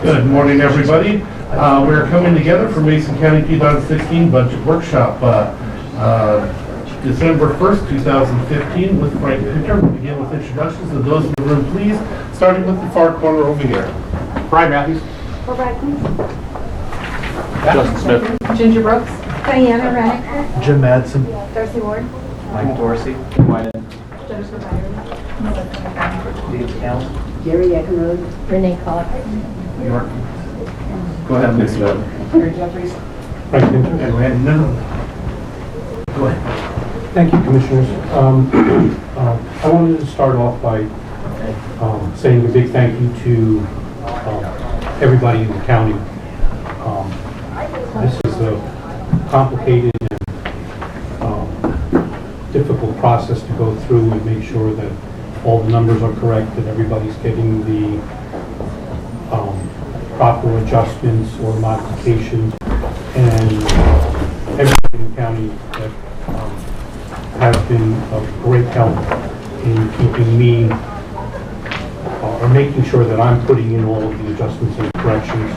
Good morning, everybody. We're coming together for Mason County 2016 Budget Workshop, December 1st, 2015, with Frank Picker. We'll begin with introductions of those in the room, please, starting with the far corner over here. Brian Matthews. Fulbright, please. Justin Smith. Ginger Brooks. Diana Rennick. Jim Madsen. Darcy Ward. Mike Dorsey. Wyden. Jennifer Byron. Dave Allen. Gary Eckenrode. Renee Clark. York. Go ahead, Ms. Young. Mary Jeffries. Frank Pinter. And we had none. Go ahead. Thank you, Commissioners. I wanted to start off by saying a big thank you to everybody in the county. This is a complicated and difficult process to go through and make sure that all the numbers are correct, that everybody's getting the proper adjustments or modifications, and everybody in the county that has been of great help in keeping me or making sure that I'm putting in all of the adjustments and corrections.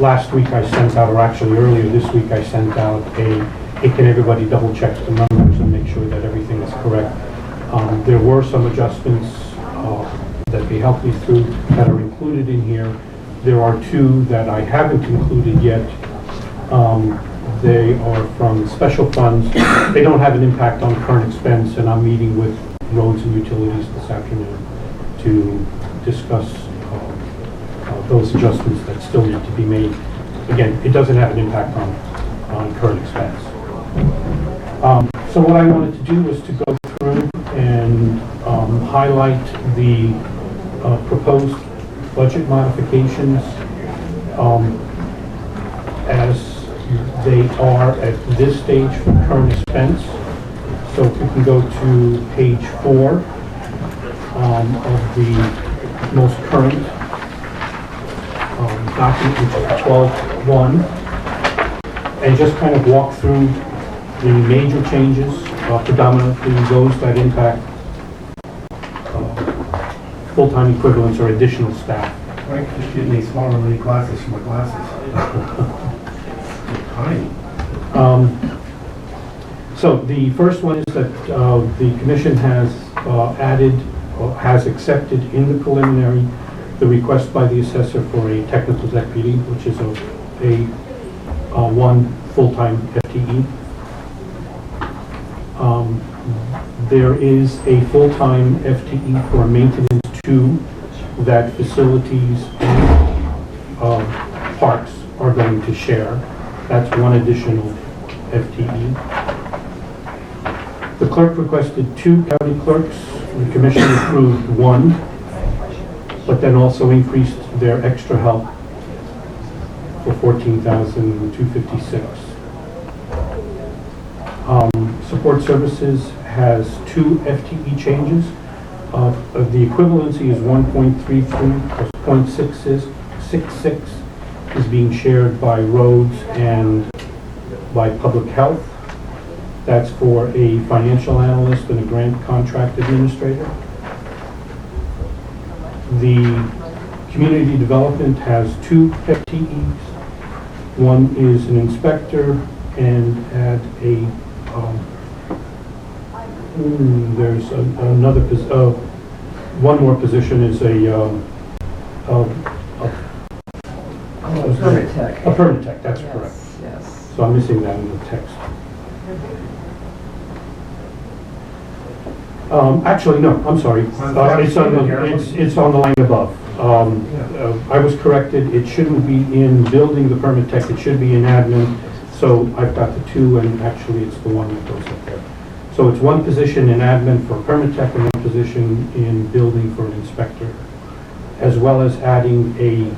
Last week I sent out, or actually earlier this week, I sent out hey, can everybody double check the numbers and make sure that everything is correct. There were some adjustments that they helped me through that are included in here. There are two that I haven't included yet. They are from special funds. They don't have an impact on current expense, and I'm meeting with roads and utilities this afternoon to discuss those adjustments that still need to be made. Again, it doesn't have an impact on current expense. So what I wanted to do was to go through and highlight the proposed budget modifications as they are at this stage for current expense. So if we can go to page 4 of the most current document, which is 12.1, and just kind of walk through the major changes, predominantly those that impact full-time equivalents or additional staff. Frank, just getting these smaller mini glasses for my glasses. Tiny. So the first one is that the commission has added, or has accepted in the preliminary, the request by the assessor for a technical deputy, which is a one full-time FTE. There is a full-time FTE for maintenance 2 that facilities and parks are going to share. That's one additional FTE. The clerk requested 2 county clerks. The commission approved 1, but then also increased their extra help for $14,256. Support services has 2 FTE changes. The equivalency is 1.33 plus 0.66 is being shared by roads and by public health. That's for a financial analyst and a grant contract administrator. The community development has 2 FTEs. One is an inspector and add a there's another one more position is a Permit tech. A permit tech, that's Yes, correct. yes. So I'm missing that in the text. Actually, no, I'm sorry. It's on the line above. I was corrected. It shouldn't be in building the permit tech. It should be in admin. So I've got the 2, and actually it's the one that goes up there. So it's 1 position in admin for permit tech and 1 position in building for an inspector, as well as adding a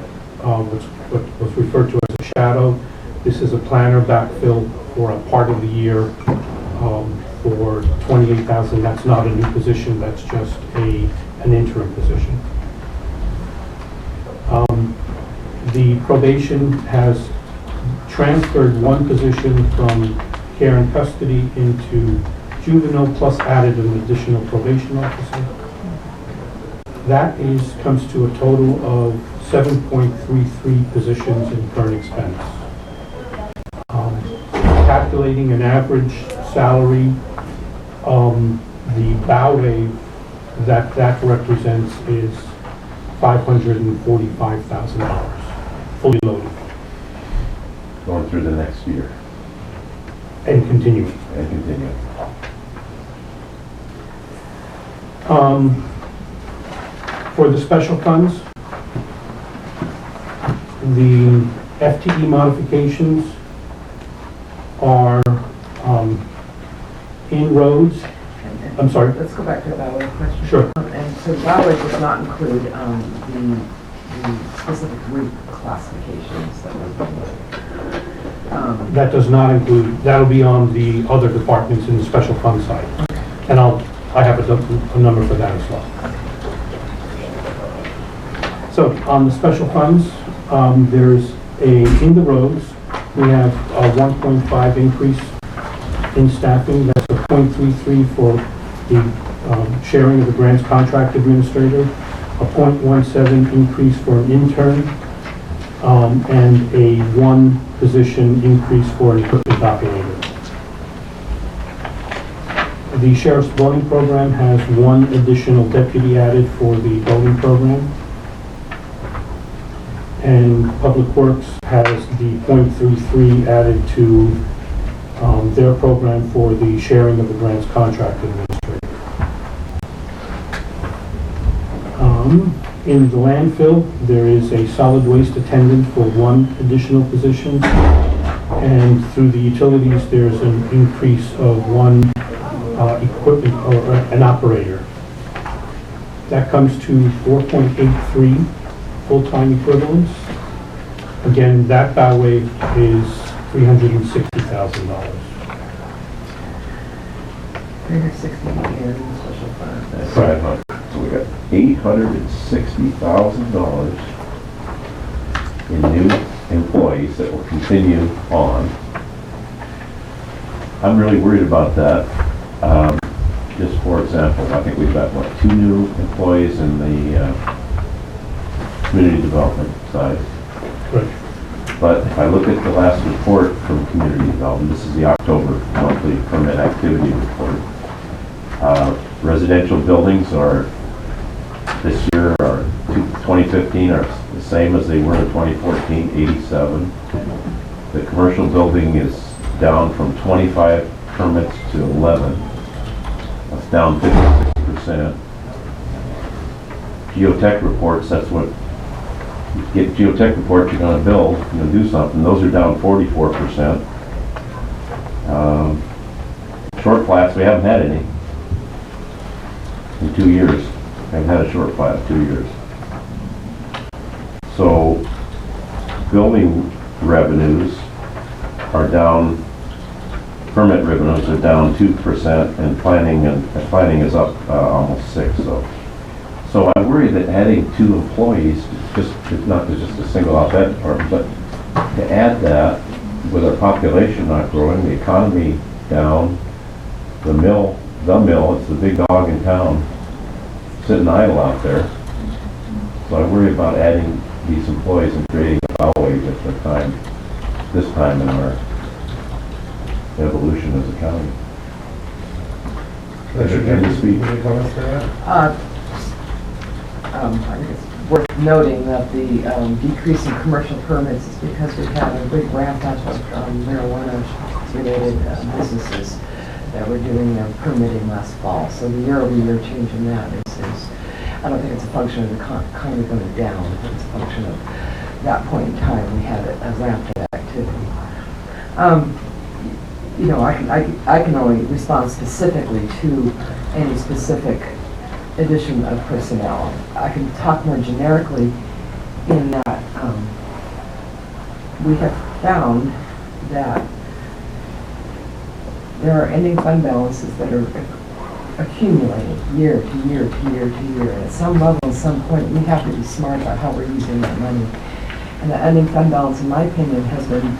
what was referred to as a shadow. This is a planner backfill for a part of the year for $28,000. That's not a new position. That's just an interim position. The probation has transferred 1 position from care and custody into juvenile, plus added an additional probation officer. That comes to a total of 7.33 positions in current expense. Calculating an average salary, the bow wave that represents is $545,000, fully loaded Going through the next year and continuing. and continuing. For the special funds, the FTE modifications are in roads. I'm sorry. Let's go back to the Ballard question. Sure. And so Ballard does not include the specific reclassifications that were That does not include, that'll be on the other departments in the special fund side. And I have a number for that as well. So on the special funds, there's in the roads, we have a 1.5 increase in staffing. That's a 0.33 for the sharing of the grants contract administrator, a 0.17 increase for an intern, and a 1 position increase for an equipment operator. The Sheriff's Voting Program has 1 additional deputy added for the voting program. And Public Works has the 0.33 added to their program for the sharing of the grants contract administrator. In the landfill, there is a solid waste attendant for 1 additional position. And through the utilities, there's an increase of 1 equipment or an operator. That comes to 4.83 full-time equivalents. Again, that bow wave is $360,000. 360 in special fund. That's 500. So we got $860,000 in new employees that will continue on. I'm really worried about that. Just for example, I think we've got, 2 new employees in the community development side. Correct. But if I look at the last report from community development, this is the October monthly permit activity report. Residential buildings are, this year, 2015 are the same as they were in 2014, 87. The commercial building is down from 25 permits to 11. That's down 56%. Geotech reports, that's what, you get geotech reports, you're gonna build, you're gonna do something. Those are down 44%. Short flats, we haven't had any in 2 years. We haven't had a short flat in 2 years. So building revenues are down, permit revenues are down 2%, and planning is up almost 6%. So I worry that adding 2 employees, it's not just to single out that department, but to add that with our population not growing, the economy down, the mill, it's the big dog in town, sitting idle out there. So I worry about adding these employees and creating a bow wave at this time in our evolution as a county. Can you speak? Any comments to that? I think it's worth noting that the decrease in commercial permits is because we've had a big ramp up of marijuana-related businesses that were doing their permitting last fall. So the year-over-year change in that is I don't think it's a function of the economy going down. I think it's a function of that point in time we had a ramp of activity. You know, I can only respond specifically to any specific addition of personnel. I can talk more generically in that we have found that there are ending fund balances that are accumulating year to year to year to year. And at some level, at some point, we have to be smart about how we're using that money. And the ending fund balance, in my opinion, has been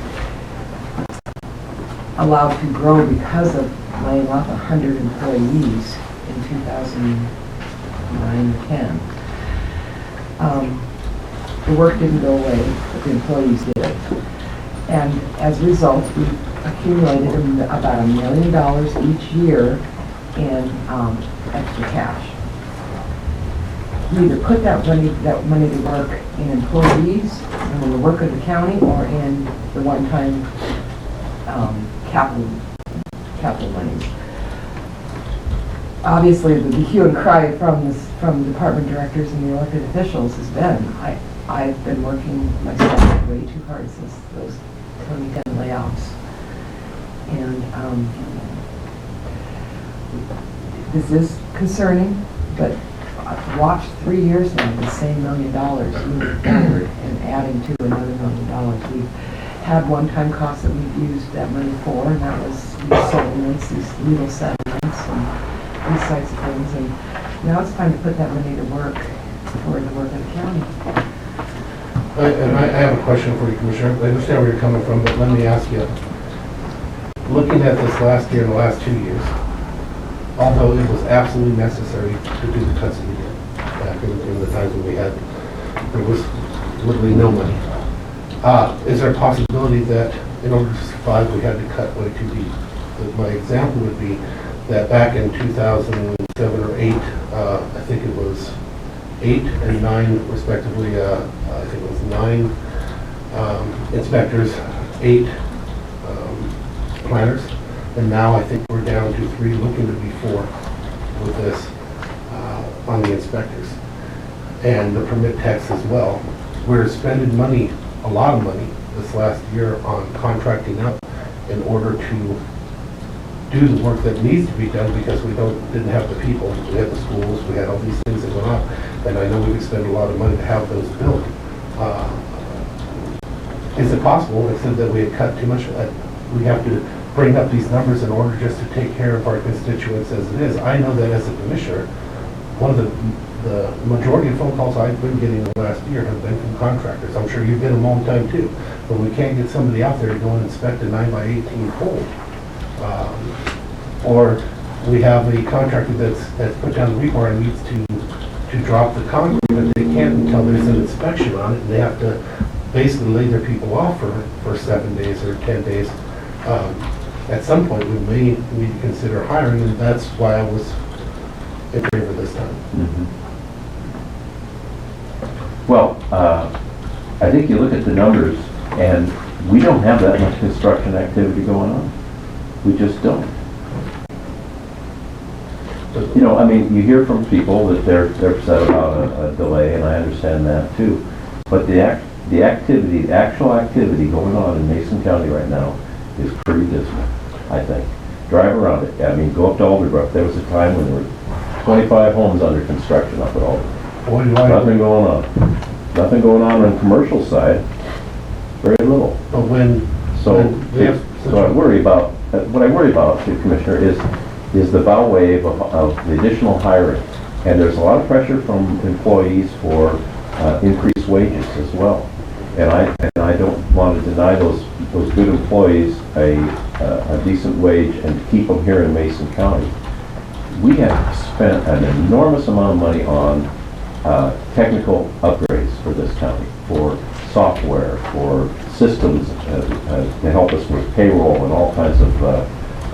allowed to grow because of laying off 100 employees in 2009 or 10. the work didn't go away, but the employees did. And as a result, we accumulated about $1 million each year in extra cash. We either put that money to work in employees, and in the work of the county, or in the one-time capital monies. Obviously, the hue and cry from department directors and the elected officials has been, I've been working myself way too hard since those 2010 layoffs. And this is concerning, but I've watched 3 years now, the same $1 million moving forward and adding to another $1 million. We've had one-time costs that we've used that money for, and that was these settlements, these legal settlements, and these types of things. And now it's time to put that money to work for the work of the county. And I have a question for you, Commissioner. I understand where you're coming from, but let me ask you. Looking at this last year and the last 2 years, although it was absolutely necessary to do the cuts that we did, back in the times when there was literally no money, is there a possibility that in order to survive, we had to cut way too deep? My example would be that back in 2007 or 8, I think it was 8 and 9 respectively, I think it was 9 inspectors, 8 planners, and now I think we're down to 3, looking to be 4 with this on the inspectors. And the permit techs as well. We're spending money, a lot of money, this last year on contracting out in order to do the work that needs to be done because we didn't have the people. We had the schools, we had all these things that went up, and I know we could spend a lot of money to have those built. Is it possible, instead that we had cut too much, we have to bring up these numbers in order just to take care of our constituents as it is? I know that as a commissioner, one of the majority of phone calls I've been getting the last year have been from contractors. I'm sure you've been a long time too, but we can't get somebody out there to go and inspect a 9x18 pole. Or we have a contractor that's put down the rebar and needs to drop the concrete, but they can't until there's an inspection on it, and they have to basically lay their people off for 7 days or 10 days. At some point, we may need to consider hiring, and that's why I was in favor this time. Mm-hmm. Well, I think you look at the numbers, and we don't have that much construction activity going on. We just don't. You know, I mean, you hear from people that they're upset about a delay, and I understand that too. But the actual activity going on in Mason County right now is pretty dismal, I think. Drive around it. I mean, go up to Alderbrook. There was a time when there were 25 homes under construction up at Alderbrook. Boy, do Nothing going on. Nothing going on the commercial side. Very little. But when So when I worry about, what I worry about, Commissioner, is the bow wave of the additional hiring. And there's a lot of pressure from employees for increased wages as well. And I don't want to deny those good employees a decent wage and to keep them here in Mason County. We have spent an enormous amount of money on technical upgrades for this county, for software, for systems to help us with payroll and all kinds of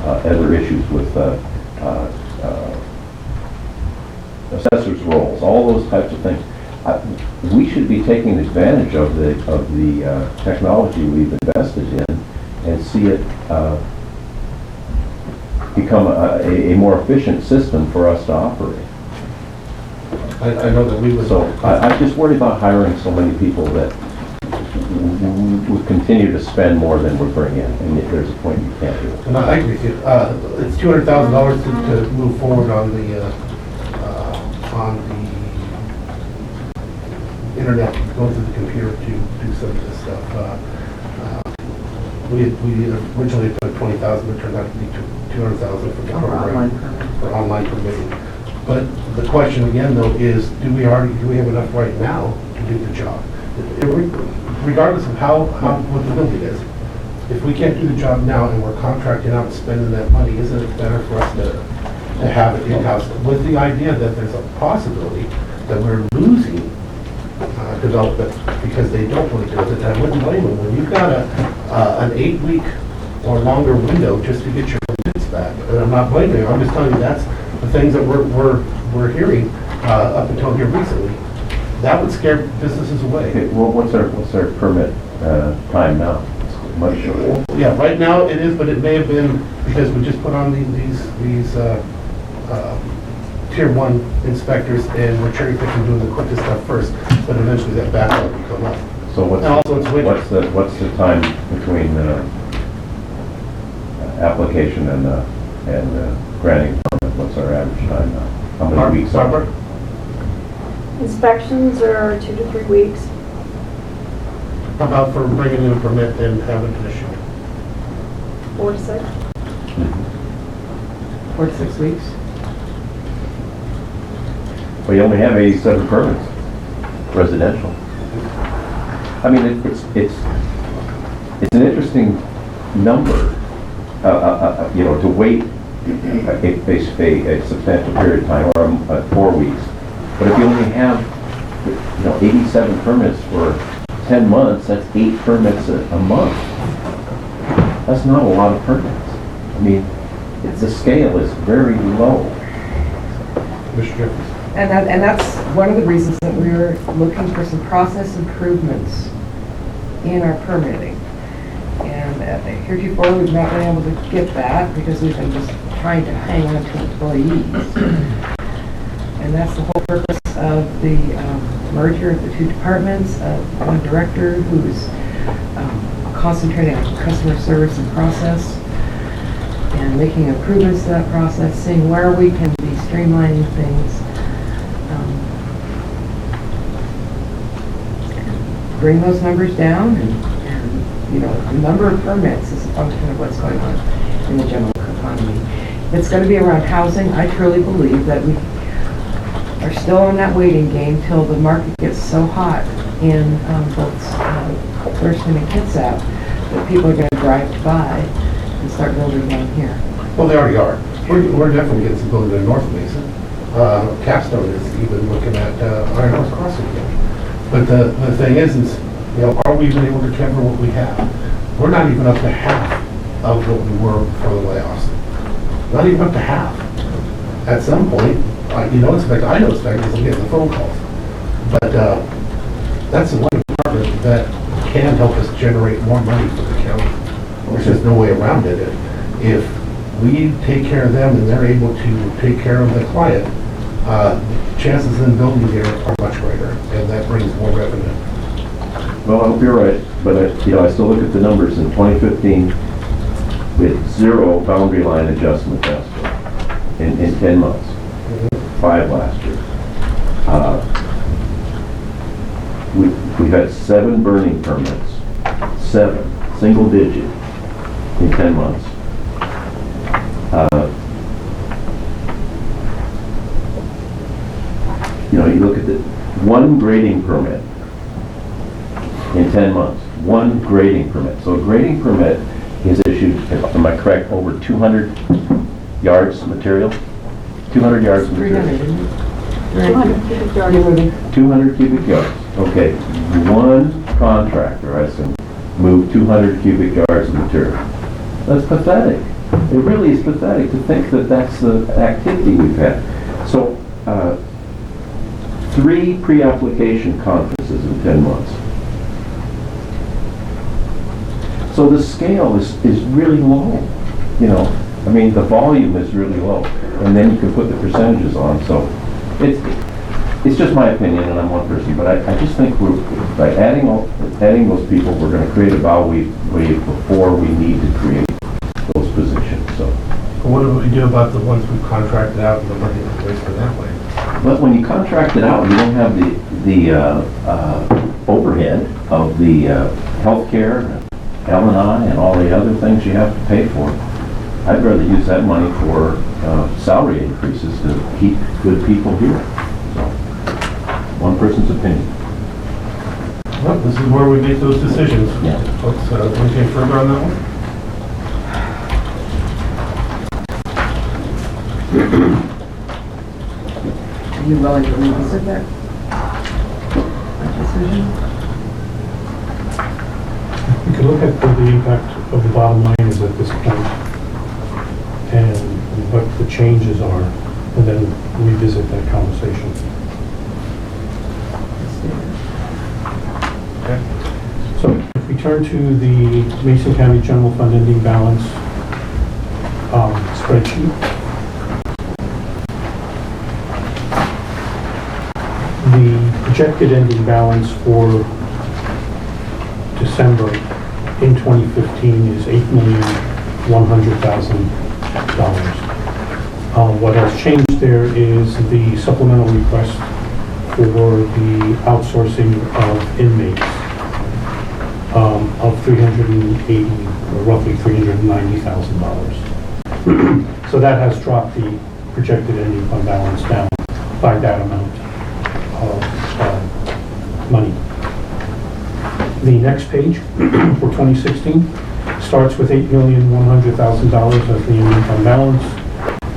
other issues with assessors' roles, all those types of things. We should be taking advantage of the technology we've invested in and see it become a more efficient system for us to operate. I know that we would. So I just worry about hiring so many people that would continue to spend more than we bring in, and if there's a point you can't do it. And I agree with you. It's $200,000 to move forward on the internet, going through the computer to do some of this stuff. We originally put $20,000, but it turned out to be $200,000 for the program, for online permitting. But the question again, though, is do we have enough right now to do the job? Regardless of what the building is, if we can't do the job now and we're contracting out and spending that money, isn't it better for us to have it in-house with the idea that there's a possibility that we're losing development because they don't want to deal with it. And I wouldn't blame them. When you've got an 8-week or longer window just to get your permits back, and I'm not blaming you, I'm just telling you that's the things that we're hearing up until here recently. That would scare businesses away. Okay, well, what's our permit time now? It's much shorter. Yeah, right now it is, but it may have been because we just put on these tier 1 inspectors and we're cherry picking doing the quickest stuff first, but eventually that backlog will come up. So And also it's winter. what's the time between application and granting permit? What's our average time now? How many weeks? Barbara? Inspections are 2 to 3 weeks. How about for bringing in a permit and having it issued? 4 to 6. 4 to 6 weeks. Well, you only have 87 permits, residential. I mean, it's an interesting number, to wait a substantial period of time, or 4 weeks. But if you only have, 87 permits for 10 months, that's 8 permits a month. That's not a lot of permits. I mean, the scale is very low. Mr. Jeffries? And that's one of the reasons that we were looking for some process improvements in our permitting. And heretofore, we've not been able to get that because we've been just trying to hang on to employees. And that's the whole purpose of the merger of the 2 departments, of one director who's concentrating on customer service and process and making improvements to that process, seeing where we can be streamlining things. Bring those numbers down and the number of permits is a function of what's going on in the general economy. It's going to be around housing. I truly believe that we are still on that waiting game till the market gets so hot in both Thurston and Kitsap that people are going to drive to buy and start building down here. Well, they already are. We're definitely getting some building in North Mason. Capstone is even looking at Iron Horse Crossing again. But the thing is, are we even able to cover what we have? We're not even up to half of what we were before the layoffs. Not even up to half. At some point, I know inspectors will get the phone calls. But that's the one department that can help us generate more money for the county. There's just no way around it. If we take care of them and they're able to take care of the client, chances in building here are much greater, and that brings more revenue. Well, I hope you're right, but I still look at the numbers. In 2015, we had 0 boundary line adjustment estimate in 10 months. 5 last year. We've had 7 burning permits, 7, single digit, in 10 months. You look at the 1 grading permit in 10 months, 1 grading permit. So a grading permit is issued, am I correct, over 200 yards of material? 200 yards of material. 300, isn't it? 200 cubic yards. Okay, 1 contractor, I assume, moved 200 cubic yards of material. That's pathetic. It really is pathetic to think that that's the activity we've had. So, 3 pre-application conferences in 10 months. So the scale is really low. The volume is really low. And then you can put the percentages on. So it's just my opinion, and I'm one person, but I just think by adding those people, we're going to create a bow wave before we need to create those positions. So. What do we do about the ones we've contracted out and the money that's wasted that way? But when you contract it out, you don't have the overhead of the healthcare, L&I, and all the other things you have to pay for. I'd rather use that money for salary increases to keep good people here. So, one person's opinion. Well, this is where we make those decisions. Yeah. Folks, anything further on that one? Are you willing to revisit that? decision? We could look at what the impact of the bottom line is at this point and what the changes are, and then revisit that conversation. So if we turn to the Mason County General Fund ending balance spreadsheet, the projected ending balance for December in 2015 is $8,100,000. What has changed there is the supplemental request for the outsourcing of inmates of $380, or roughly $390,000. So that has dropped the projected ending fund balance down by that amount of money. The next page for 2016 starts with $8,100,000 as the ending fund balance,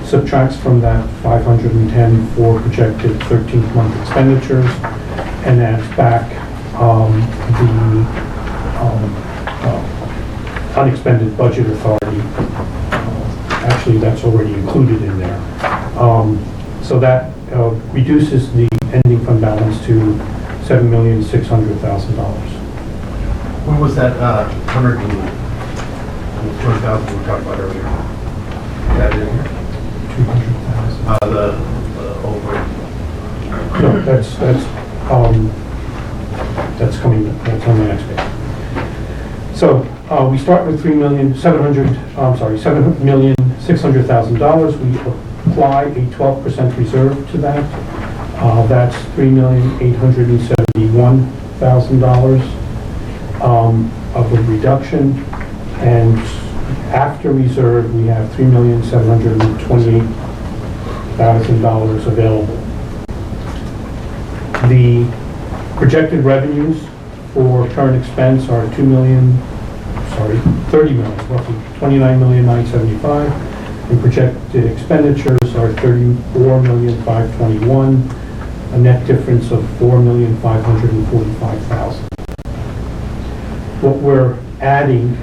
subtracts from that 510 for projected 13th month expenditures, and adds back the unexpended budget authority. Actually, that's already included in there. So that reduces the ending fund balance to $7,600,000. When was that, 120,000 we were talking about earlier? Is that in here? 200,000. The over. No, that's coming, that's on the next page. So, we start with $7,600,000. We apply a 12% reserve to that. That's $3,871,000 of a reduction. And after reserve, we have $3,728,000 available. The projected revenues for current expense are $30 million, roughly $29,975,000, and projected expenditures are $34,521,000, a net difference of $4,545,000. What we're adding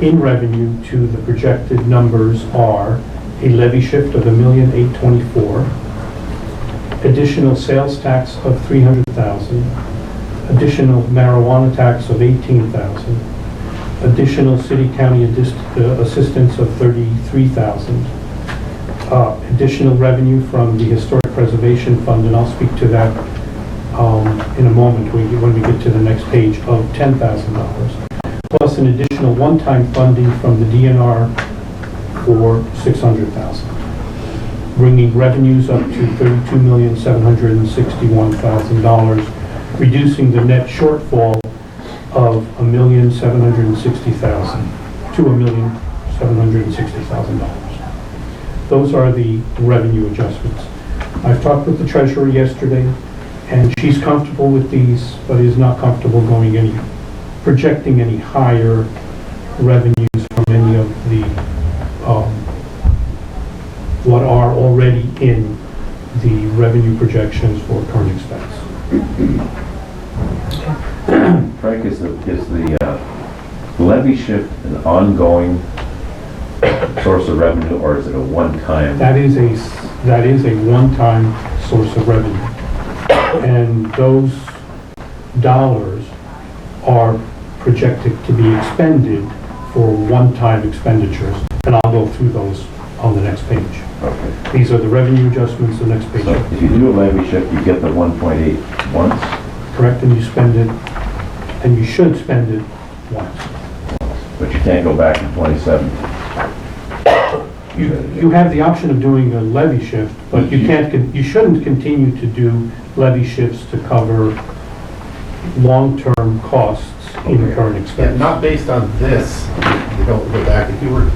in revenue to the projected numbers are a levy shift of $1,824,000, additional sales tax of $300,000, additional marijuana tax of $18,000, additional city-county assistance of $33,000, additional revenue from the Historic Preservation Fund, and I'll speak to that in a moment when we get to the next page, of $10,000, plus an additional one-time funding from the DNR for $600,000, bringing revenues up to $32,761,000, reducing the net shortfall of $1,760,000 to $1,760,000. Those are the revenue adjustments. I've talked with the treasurer yesterday, and she's comfortable with these, but is not comfortable projecting any higher revenues from any of the what are already in the revenue projections for current expense. Frank, is the levy shift an ongoing source of revenue, or is it a one-time? That is a one-time source of revenue. And those dollars are projected to be expended for one-time expenditures. And I'll go through those on the next page. Okay. These are the revenue adjustments, the next page. So if you do a levy shift, you get the 1.8 once? Correct, and you spend it, and you should spend it once. But you can't go back in 27. You have the option of doing a levy shift, but you shouldn't continue to do levy shifts to cover long-term costs in current Yeah, expense. not based on this, you don't go back. If you were,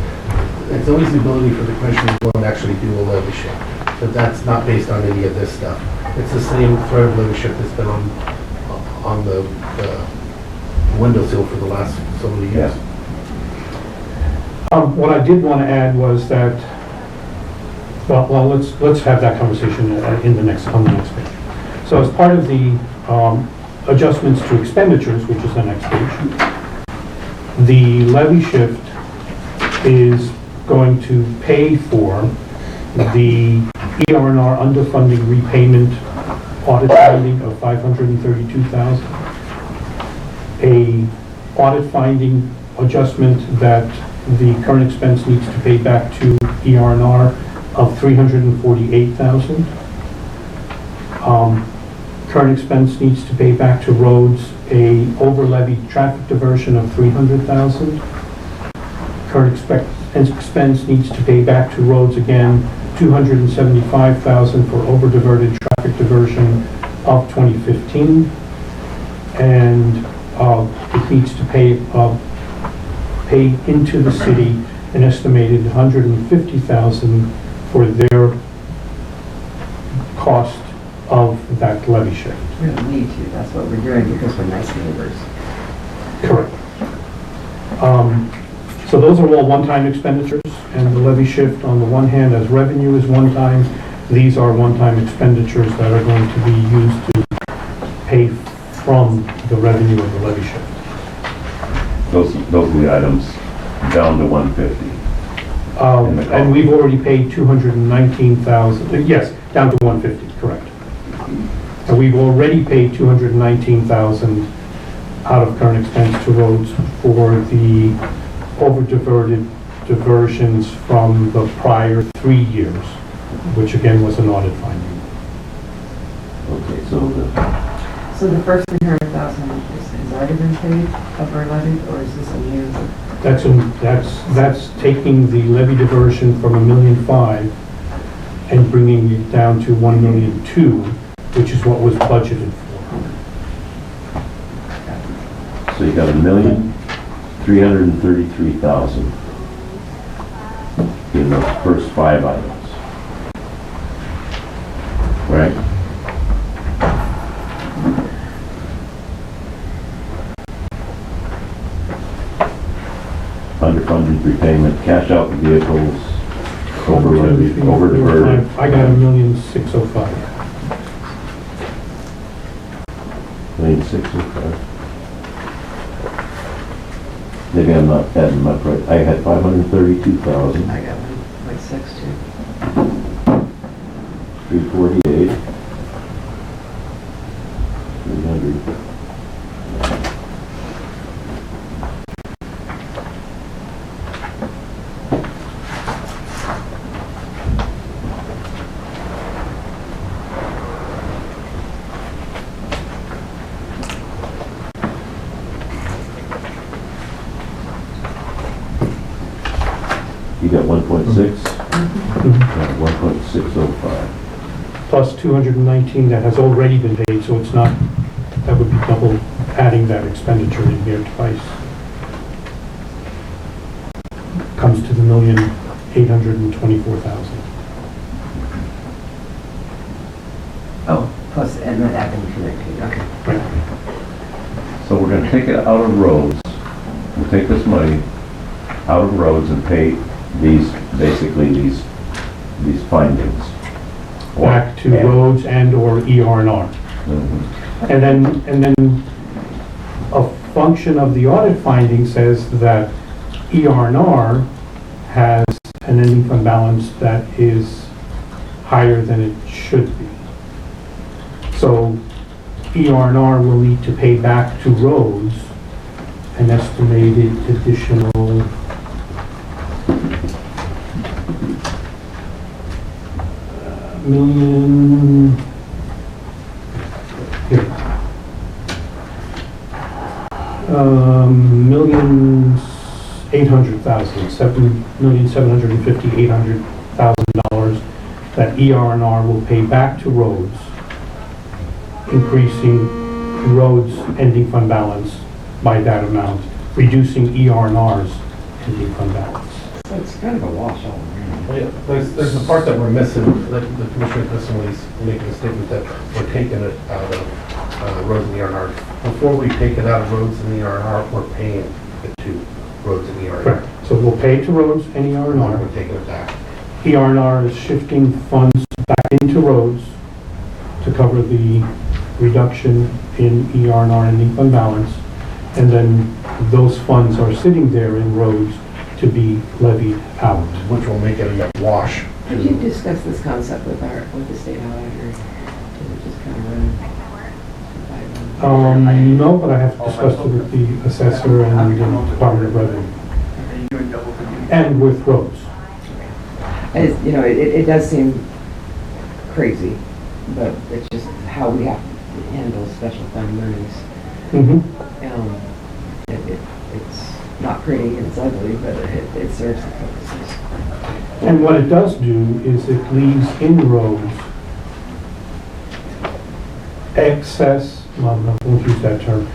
it's always the ability for the commissioner to go and actually do a levy shift. But that's not based on any of this stuff. It's the same thread of levy shift that's been on the windowsill for the last so many years. Yeah. What I did want to add was that, let's have that conversation on the next page. So as part of the adjustments to expenditures, which is the next page, the levy shift is going to pay for the ER&R underfunding repayment audit finding of $532,000, a audit finding adjustment that the current expense needs to pay back to ER&R of $348,000. Current expense needs to pay back to roads a over-levied traffic diversion of $300,000. Current expense needs to pay back to roads again $275,000 for over-diverted traffic diversion of 2015. And it needs to pay into the city an estimated $150,000 for their cost of that levy shift. We don't need to, that's what we're doing because we're nice neighbors. Correct. So those are all one-time expenditures, and the levy shift on the one hand as revenue is one-time. These are one-time expenditures that are going to be used to pay from the revenue of the levy shift. Those are the items down to 150. And we've already paid 219,000, yes, down to 150, correct. And we've already paid 219,000 out of current expense to roads for the over-diverted diversions from the prior 3 years, which again was an audit finding. Okay, so So the first 300,000 has already been paid of our levy, or is this a new? That's taking the levy diversion from $1,500,000 and bringing it down to $1,200,000, which is what was budgeted for. so you got $1,333,000 in those first 5 items, right? Underfunded repayment, cash out the vehicles, over diverted. I got $1,605,000. $1,605,000. Maybe I'm not adding them up right. I had $532,000, I got one, like 6 too. $348,000, $300,000. You got 1.6? Yeah, 1.605. Plus 219 that has already been paid, so it's not, that would be double adding that expenditure in here twice. Comes to the $1,824,000. Oh, plus, and then adding connecting, okay. Right. So we're gonna take it out of roads. We'll take this money out of roads and pay these, basically these findings. Back to roads and or ER&R. Mhm. And then a function of the audit finding says that ER&R has an ending fund balance that is higher than it should be. So ER&R will need to pay back to roads an estimated additional million, here. $1,800,000, $7,750,800,000 that ER&R will pay back to roads, increasing roads ending fund balance by that amount, reducing ER&R's ending fund balance. So it's kind of a wash all around. Yeah, there's the part that we're missing, that the Commissioner Christensen's making a statement that we're taking it out of roads and ER&R. Before we take it out of roads and ER&R, we're paying it to roads and ER&R. Correct. So we'll pay to roads and Now ER&R. we're taking it back. ER&R is shifting funds back into roads to cover the reduction in ER&R ending fund balance, and then those funds are sitting there in roads to be levied out. Which will make it a net wash. Did you discuss this concept with the state auditor? Did it just kind of run? No, but I have discussed it with the assessor and the Department of Revenue, and with roads. You know, it does seem crazy, but it's just how we have to handle special fund monies. Mhm. It's not pretty, it's ugly, but it serves the purposes. And what it does do is it leaves in roads excess, well, no, I won't use that term,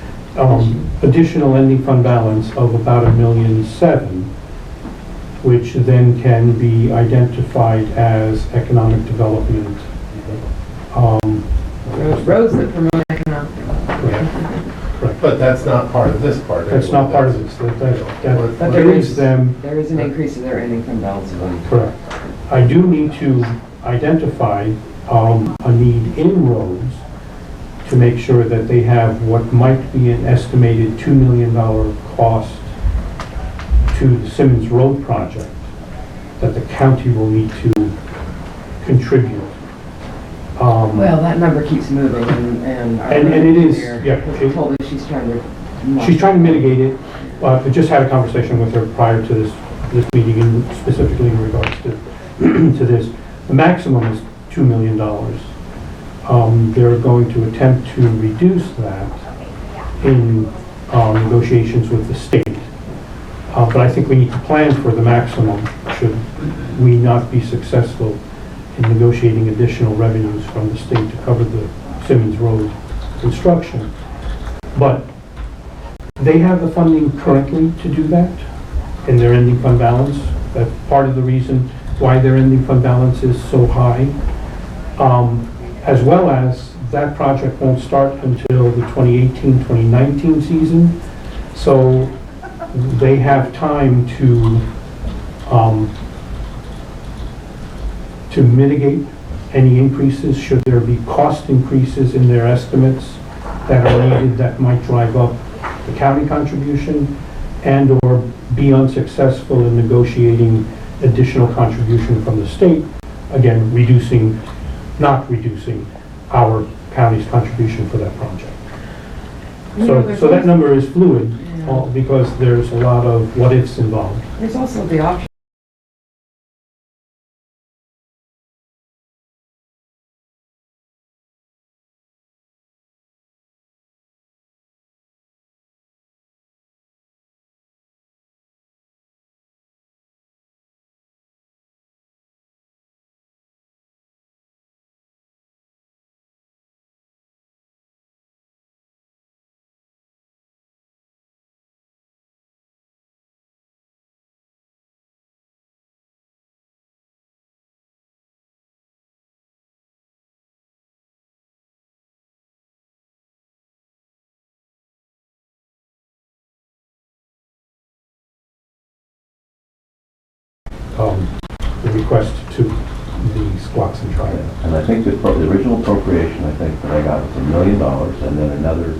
additional ending fund balance of about $1.7 million, which then can be identified as economic development. Roads that promote economic development. Correct. But that's not part of this part. That's not part of this. But That there leaves them. There is an increase in their ending fund balance. Correct. I do need to identify a need in roads to make sure that they have what might be an estimated $2 million cost to the Simmons Road project that the county will need to contribute. Well, that number keeps moving and our And it is, engineer yeah, has it- told us she's trying to. She's trying to mitigate it. I just had a conversation with her prior to this meeting, and specifically in regards to to this. The maximum is $2 million. They're going to attempt to reduce that in negotiations with the state. But I think we need to plan for the maximum should we not be successful in negotiating additional revenues from the state to cover the Simmons Road construction. But they have the funding currently to do that in their ending fund balance. That's part of the reason why their ending fund balance is so high. As well as that project won't start until the 2018-2019 season. So they have time to mitigate any increases, should there be cost increases in their estimates that are needed that might drive up the county contribution, and or be unsuccessful in negotiating additional contribution from the state, again, not reducing our county's contribution for that project. So that number is fluid, because there's a lot of what-ifs involved. There's also the option the request to the squats and try. And I think the original appropriation, I think, that I got was $1 million, and then another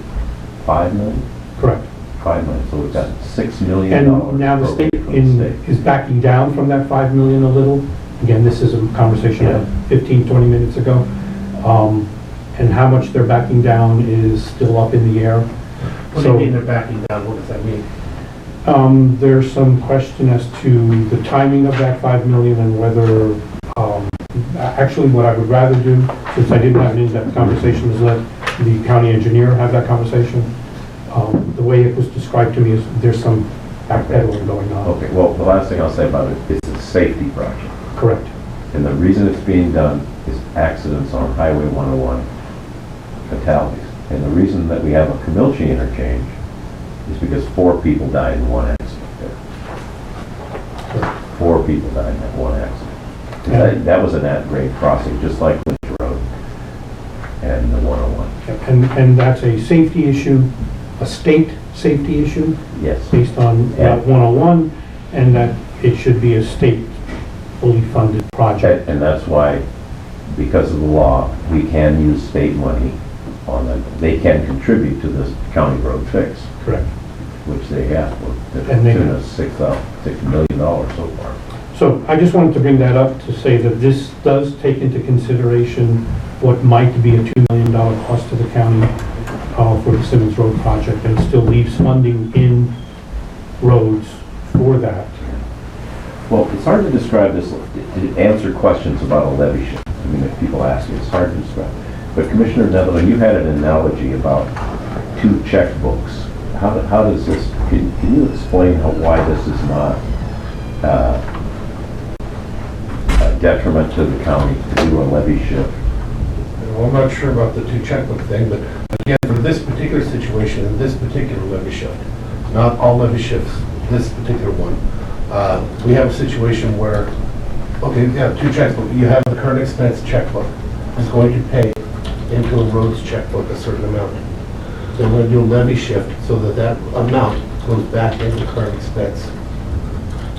$5 million? Correct. $5 million, so we've got $6 million. And now the state is backing down from that 5 million a little. Again, this is a conversation of 15, 20 minutes ago. And how much they're backing down is still up in the air. What do you mean they're backing down? What does that mean? There's some question as to the timing of that 5 million and whether, actually what I would rather do, since I didn't have an in-depth conversation, is let the county engineer have that conversation. The way it was described to me is there's some backpedaling going on. Okay, well, the last thing I'll say about it, it's a safety project. Correct. And the reason it's being done is accidents on Highway 101, fatalities. And the reason that we have a Camilchi interchange is because 4 people died in one accident there. 4 people died in that one accident. 'Cause that was an at-grade crossing, just like Lynch Road and the 101. And that's a safety issue, a state safety issue, Yes. based on Yeah. 101, and that it should be a state fully funded project. And that's why, because of the law, we can use state money on them, they can contribute to this county road fix, Correct. which they have for, to And they- tune us $6 million so far. So I just wanted to bring that up to say that this does take into consideration what might be a $2 million cost to the county for the Simmons Road project, and it still leaves funding in roads for that. Well, it's hard to describe this, to answer questions about a levy shift. I mean, if people ask it, it's hard to describe. But Commissioner Netherland, you had an analogy about two checkbooks. How does this, can you explain why this is not a detriment to the county to do a levy shift? Well, I'm not sure about the two checkbook thing, but again, for this particular situation and this particular levy shift, not all levy shifts, this particular one, we have a situation where, okay, you have two checkbooks. You have the current expense checkbook is going to pay into a roads checkbook a certain amount. So we're going to do a levy shift so that that amount goes back into current expense.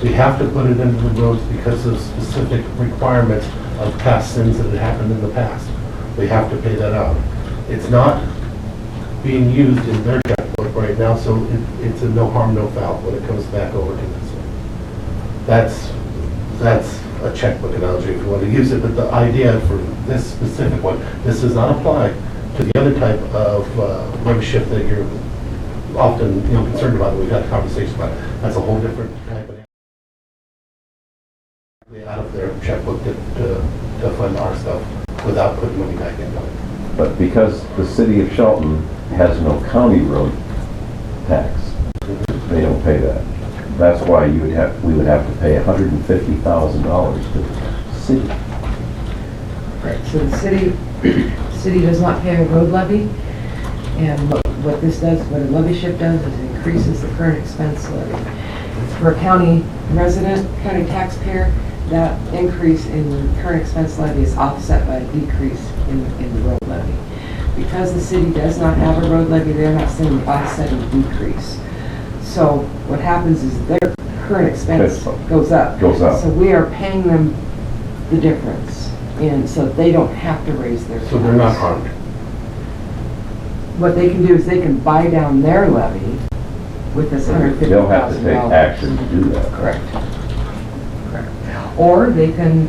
We have to put it into the roads because of specific requirements of past sins that had happened in the past. We have to pay that out. It's not being used in their checkbook right now, so it's a no harm, no foul when it comes back over to this. That's a checkbook analogy if you want to use it, but the idea for this specific one, this does not apply to the other type of levy shift that you're often, concerned about, that we've had conversations about. That's a whole different type of out of their checkbook to fund our stuff without putting money back into it. But because the city of Shelton has no county road tax, they don't pay that. That's why we would have to pay $150,000 to the city. Right, so the city does not pay a road levy, and what this does, what a levy shift does, is it increases the current expense levy. For a county resident, county taxpayer, that increase in the current expense levy is offset by a decrease in the road levy. Because the city does not have a road levy, they're not seeing the offsetting decrease. So what happens is their current expense goes up. Goes up. So we are paying them the difference, and so they don't have to raise their tax. So they're not harmed. What they can do is they can buy down their levy with this $150,000. They'll have to take action to do that. Correct. Or they can,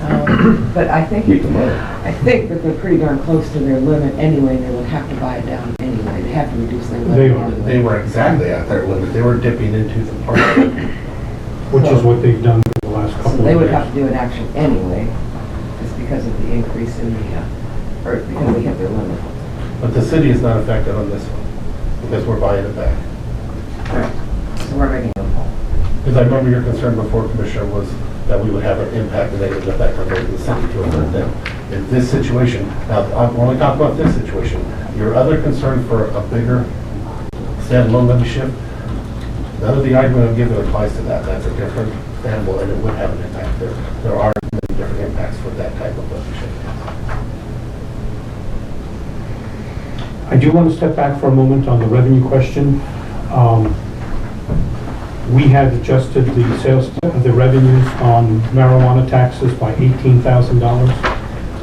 but I think, Keep the money. I think that they're pretty darn close to their limit anyway. They would have to buy it down anyway. They have to reduce their limit. They are. anyway. They were exactly at their limit. They were dipping into the park. Which is what they've done for the last couple of So years. they would have to do an action anyway, just because of the increase in the, or because they hit their limit. But the city is not affected on this one because we're buying it back. So we're making a call. Because I remember your concern before, Commissioner, was that we would have an impact, a negative effect on the city to avert them. In this situation, now, I'm only talking about this situation, your other concern for a bigger standalone levy shift, none of the argument I'm giving applies to that. That's a different animal, and it would have an impact there. There are many different impacts for that type of levy shift. I do want to step back for a moment on the revenue question. We had adjusted the sales, the revenues on marijuana taxes by $18,000.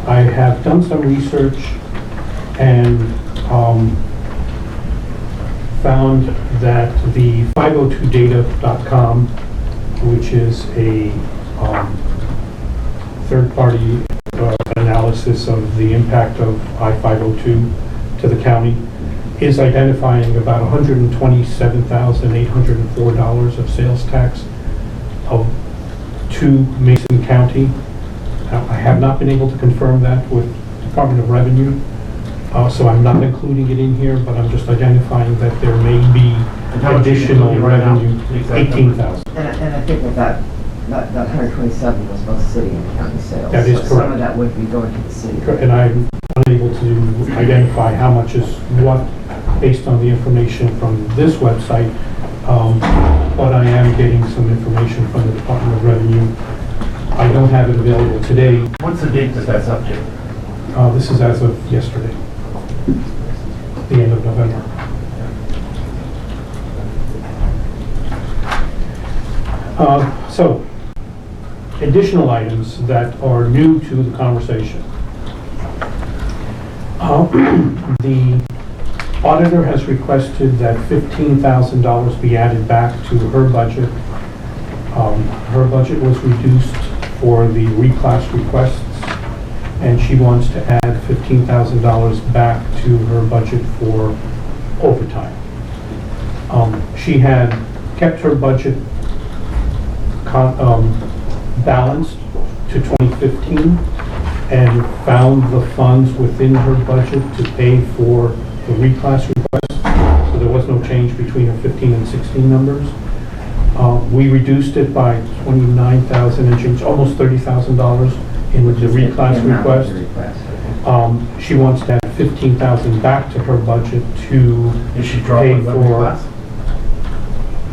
I have done some research and found that the 502data.com, which is a third-party analysis of the impact of I-502 to the county, is identifying about $127,804 of sales tax to Mason County. Now, I have not been able to confirm that with Department of Revenue, so I'm not including it in here, but I'm just identifying that there may be how much are you additional including right now? revenue, The exact number? 18,000. And I think that 127 was both city and county sales. That is So some correct. of that would be going to the city. And I'm unable to identify how much is what based on the information from this website, but I am getting some information from the Department of Revenue. I don't have it available today. What's the date that that's up to? This is as of yesterday, the end of November. So, additional items that are new to the conversation. The Auditor has requested that $15,000 be added back to her budget. Her budget was reduced for the reclass requests, and she wants to add $15,000 back to her budget for overtime. She had kept her budget balanced to 2015 and found the funds within her budget to pay for the reclass request. So there was no change between her 15 and 16 numbers. We reduced it by 29,000 and change, almost $30,000 in the reclass request. She wants to add 15,000 back to her budget to Is she pay dropping the for. class?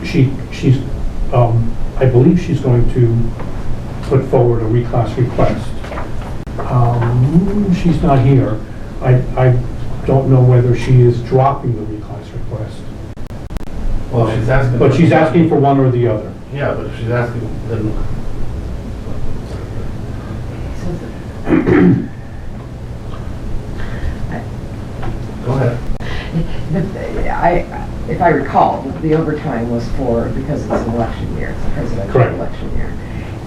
She's, I believe she's going to put forward a reclass request. She's not here. I don't know whether she is dropping the reclass request. Well, she's asking. But she's asking for one or the other. Yeah, but if she's asking, then, go ahead. If I recall, the overtime was because it's an election year, it's a presidential Correct. election year.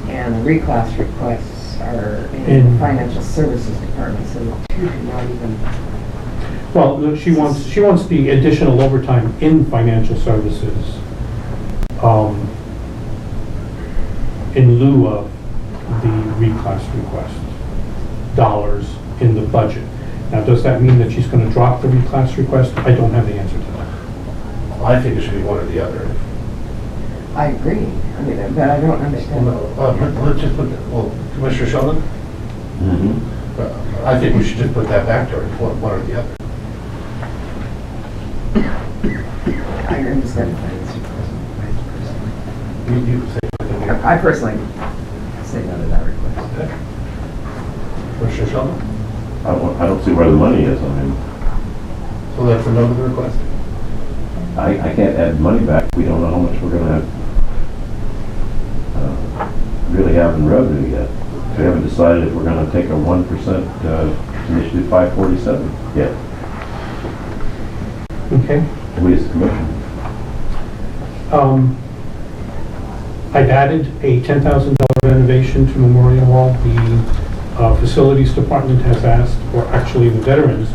And the reclass requests are in In- the financial services department, so the two do not even, Well, no, she wants the additional overtime in financial services, in lieu of the reclass request, dollars in the budget. Now, does that mean that she's gonna drop the reclass request? I don't have the answer to that. I think it should be one or the other. I agree. I mean, but I don't understand. Let's just put, well, Commissioner Sheldon, Mhm. I think we should just put that back to her, one or the other. I understand. You say something here. I personally say no to that request. Okay. Commissioner Sheldon? I don't see where the money is. I mean, So that's a no to the request? I can't add money back. We don't know how much we're gonna have, really have in revenue yet. We haven't decided if we're gonna take a 1%, initiative 547 yet. Okay? We as a commission. I've added a $10,000 renovation to Memorial Hall. The facilities department has asked, or actually the Veterans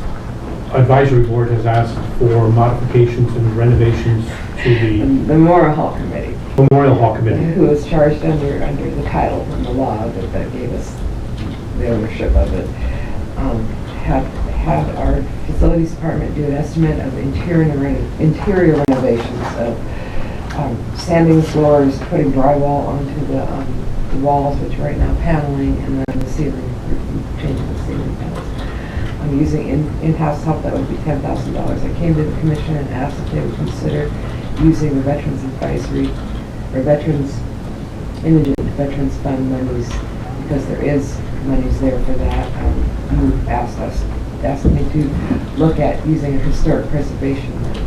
Advisory Board has asked for modifications and renovations to the The Memorial Hall Committee, Memorial Hall Committee. who is charged under the title and the law that gave us the ownership of it, had our facilities department do an estimate of interior renovations of sanding the floors, putting drywall onto the walls, which are right now paneling, and then the ceiling, changing the ceiling panels. I'm using in-house help, that would be $10,000. I came to the commission and asked if they would consider using the Veterans Advisory, or Indigent Veterans Fund monies, because there is monies there for that. You asked me to look at using a historic preservation money.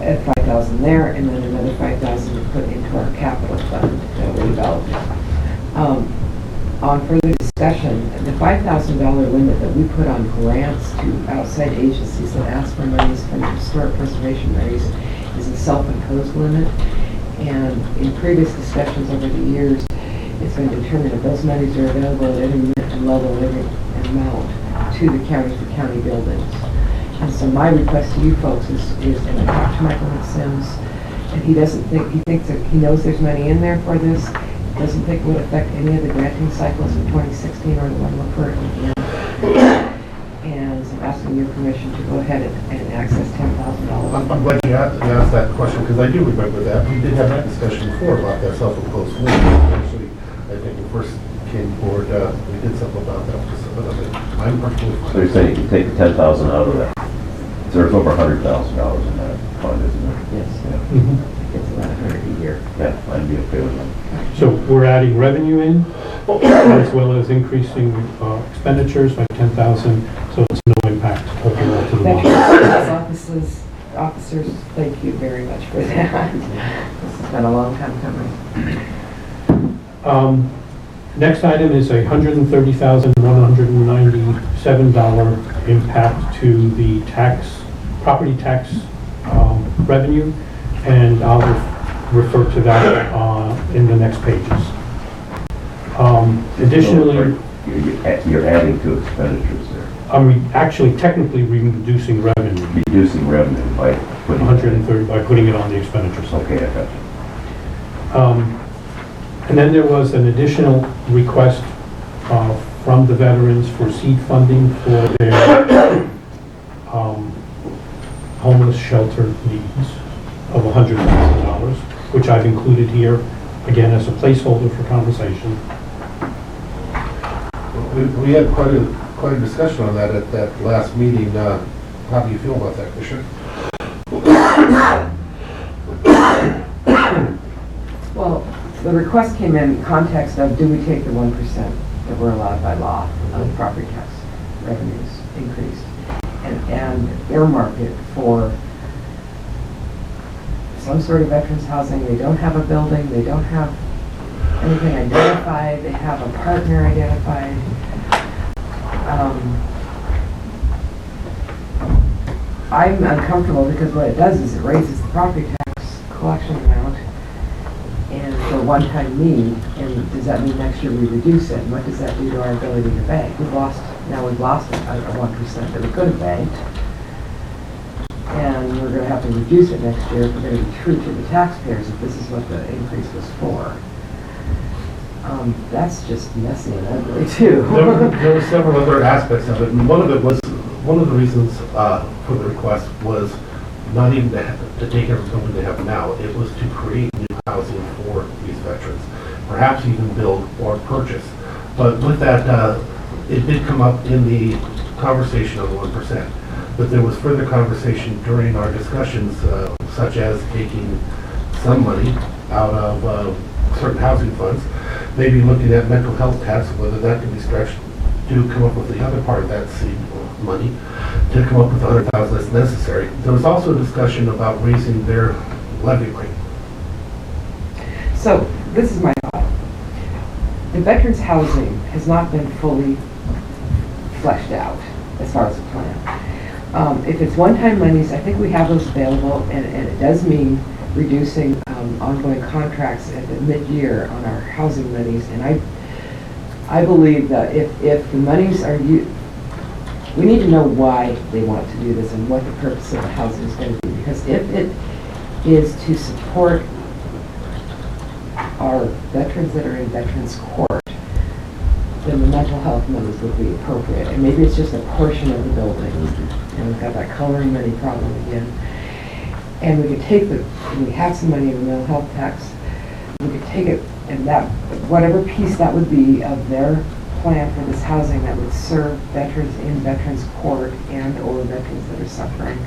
At $5,000 there, and then another $5,000 to put into our capital fund that we developed. On further discussion, the $5,000 limit that we put on grants to outside agencies that ask for monies from historic preservation monies is a self-imposed limit. And in previous discussions over the years, it's been determined that those monies are available at any level, every amount to the county buildings. And so my request to you folks is and I talked to Michael McSims, and he thinks that he knows there's money in there for this. Doesn't think it would affect any of the granting cycles in 2016 or the one we're currently in. And so I'm asking your permission to go ahead and access $10,000. I'm glad you asked that question, because I do remember that. We did have that discussion before about that self-imposed limit. Actually, I think when we first came forward, we did something about that. I'm perfectly fine. So you're saying you can take the 10,000 out of that? There's over $100,000 in that fund, isn't there? Yes, Mhm. it's about $100 a year. Yeah, I'd be okay with that. So we're adding revenue in, as well as increasing expenditures by 10,000, so it's no impact overall to the Veterans bottom. officers, thank you very much for that. This has been a long time coming. Next item is a $130,197 impact to the property tax revenue, and I'll refer to that in the next pages. Additionally, You're adding to expenditures there, I'm actually technically reducing revenue, reducing revenue by putting. 130, by putting it on the expenditure side. Okay, I got you. And then there was an additional request from the veterans for seed funding for their homeless shelter needs of $100,000, which I've included here, again, as a placeholder for conversation. We had quite a discussion on that at that last meeting. How do you feel about that, Commissioner? Well, the request came in context of, do we take the 1% that we're allowed by law of property tax revenues increased and earmark it for some sort of veterans housing? They don't have a building, they don't have anything identified, they have a partner identified. I'm uncomfortable because what it does is it raises the property tax collection amount and for one-time need, and does that mean next year we reduce it? And what does that do to our ability to bank? We've lost a 1% that we could have banked. And we're gonna have to reduce it next year if we're gonna be true to the taxpayers, if this is what the increase was for. That's just messy and ugly too. There were several other aspects of it, and one of the reasons for the request was not even to take everything they have now. It was to create new housing for these veterans, perhaps even build or purchase. But with that, it did come up in the conversation on the 1%. But there was further conversation during our discussions, such as taking some money out of certain housing funds, maybe looking at mental health tax, whether that can be stretched to come up with the other part of that seed money, to come up with the 100,000 that's necessary. There was also a discussion about raising their levy rate. So, this is my thought. The veterans housing has not been fully fleshed out as far as the plan. If it's one-time monies, I think we have those available, and it does mean reducing ongoing contracts at the mid-year on our housing monies. And I believe that if the monies are used, we need to know why they want to do this and what the purpose of the housing is going to be. Because if it is to support our veterans that are in Veterans Court, then the mental health monies would be appropriate. And maybe it's just a portion of the building. And we've got that coloring money problem again. And we could take we have some money in the mental health tax, we could take it, and that, whatever piece that would be of their plan for this housing that would serve veterans in Veterans Court and/or veterans that are suffering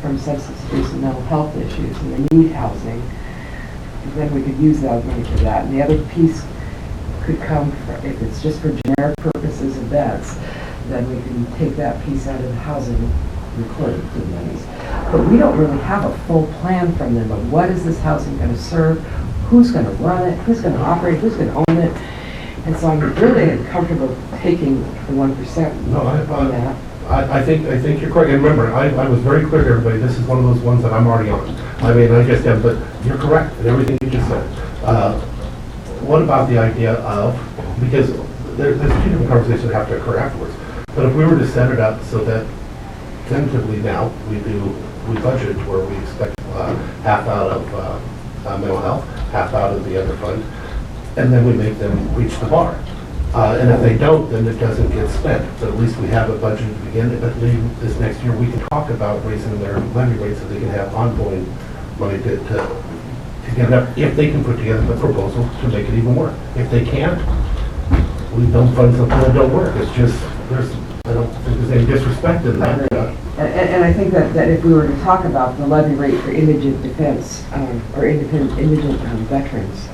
from substance abuse and mental health issues and they need housing, then we could use that money for that. And the other piece could come, if it's just for generic purposes of vets, then we can take that piece out of the housing recorded for the monies. But we don't really have a full plan from them of what is this housing going to serve, who's going to run it, who's going to operate, who's going to own it. And so I'm really uncomfortable taking the 1% No, on that. I think you're correct. And remember, I was very clear to everybody, this is one of those ones that I'm already on. I mean, I just am, but you're correct in everything you just said. What about the idea of, because there's two different conversations that have to occur afterwards. But if we were to set it up so that tentatively now, we budget where we expect half out of mental health, half out of the other fund, and then we make them reach the bar. And if they don't, then it doesn't get spent. But at least we have a budget to begin. But this next year, we can talk about raising their levy rate so they can have ongoing money to get it up. If they can put together the proposal to make it even work. If they can't, we don't fund something that don't work. It's just, I don't think there's any disrespect in that. And I think that if we were to talk about the levy rate for indigent defense, or indigent veterans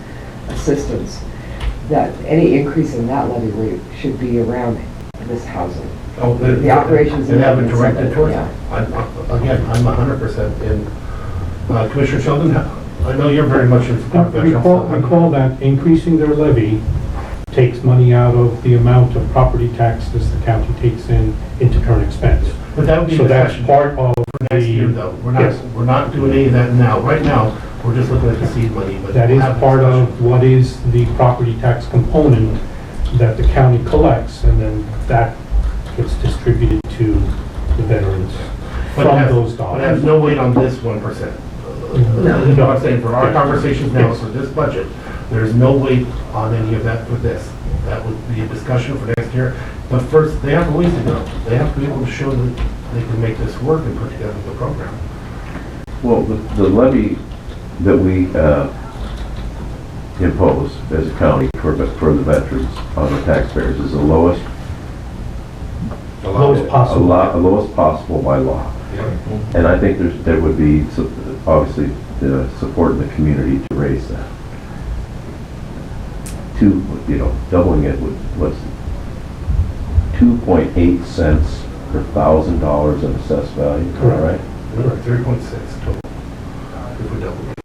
assistance, that any increase in that levy rate should be around this housing. Oh, The operations and have it maintenance of directed it, towards it. yeah. I'm 100% in. Commissioner Sheldon, I know you're very much in support of veterans. Recall that increasing their levy takes money out of the amount of property taxes the county takes into current expense. But that would be So the that's question part of for next year the, though. Yes. We're not doing any of that now. Right now, we're just looking at the seed money, but. that we'll is have the part discussion. of what is the property tax component that the county collects, and then that gets distributed to the veterans But it from has- those But it has dollars. no weight on this 1%. You know what I'm saying, for our conversations now, for this budget, there's no weight on any of that for this. That would be a discussion for next year. But first, they have a ways to go. They have to be able to show that they can make this work and put together the program. Well, the levy that we impose as a county for the veterans on the taxpayers is the lowest, Lowest possible. lowest possible by law. Yeah. And I think there would be, obviously, the support in the community to raise that. Doubling it was 2.8 cents per $1,000 in assessed value, is that Correct. right? We're at 3.6 total. If we double it.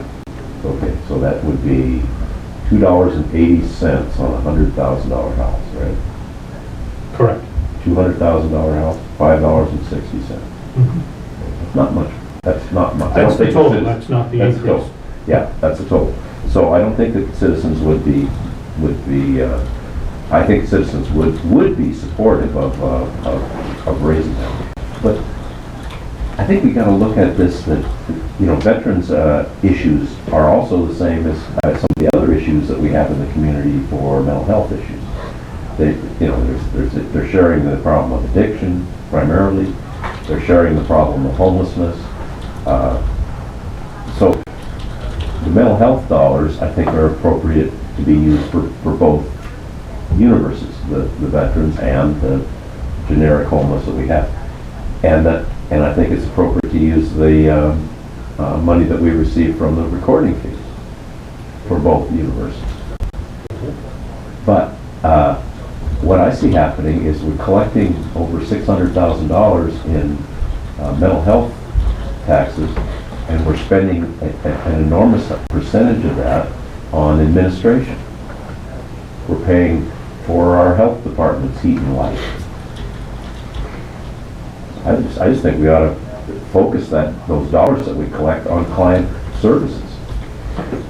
Okay, so that would be $2.80 on a $100,000 house, right? Correct. $200,000 house, $5.60. Mhm. Not much. That's not much. I don't That's the think total, citizens- that's not the that's increase. total. Yeah, that's the total. So I don't think that citizens would be, I think citizens would be supportive of raising that. But I think we gotta look at this, that, veterans, issues are also the same as some of the other issues that we have in the community for mental health issues. They're sharing the problem of addiction primarily, they're sharing the problem of homelessness. So the mental health dollars, I think, are appropriate to be used for both universes, the veterans and the generic homeless that we have. And I think it's appropriate to use the money that we receive from the recording fees for both universes. But what I see happening is we're collecting over $600,000 in mental health taxes, and we're spending an enormous percentage of that on administration. We're paying for our health department's heat and light. I just think we ought to focus those dollars that we collect on client services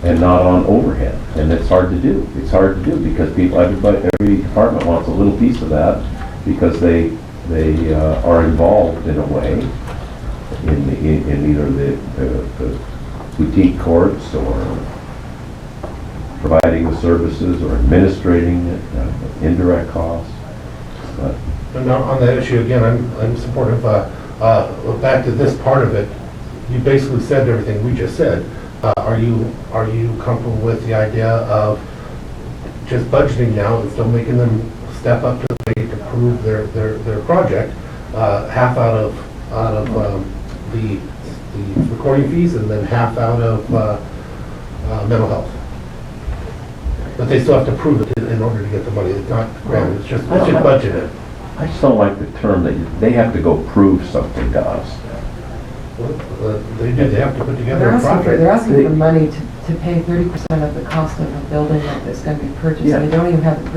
and not on overhead. And it's hard to do. It's hard to do because every department wants a little piece of that because they are involved in a way in either the boutique courts or providing the services or administrating it, indirect costs. But And now on that issue, again, I'm supportive, back to this part of it, you basically said everything we just said. Are you comfortable with the idea of just budgeting now and still making them step up to the plate to prove their project, half out of the recording fees and then half out of mental health? But they still have to prove it in order to get the money. It's not granted, it's just budgeted. I just don't like the term that they have to go prove something to us. They do, they have to put together a They're project. asking for money to pay 30% of the cost of a building that's going to be purchased. Yeah. And they don't even have the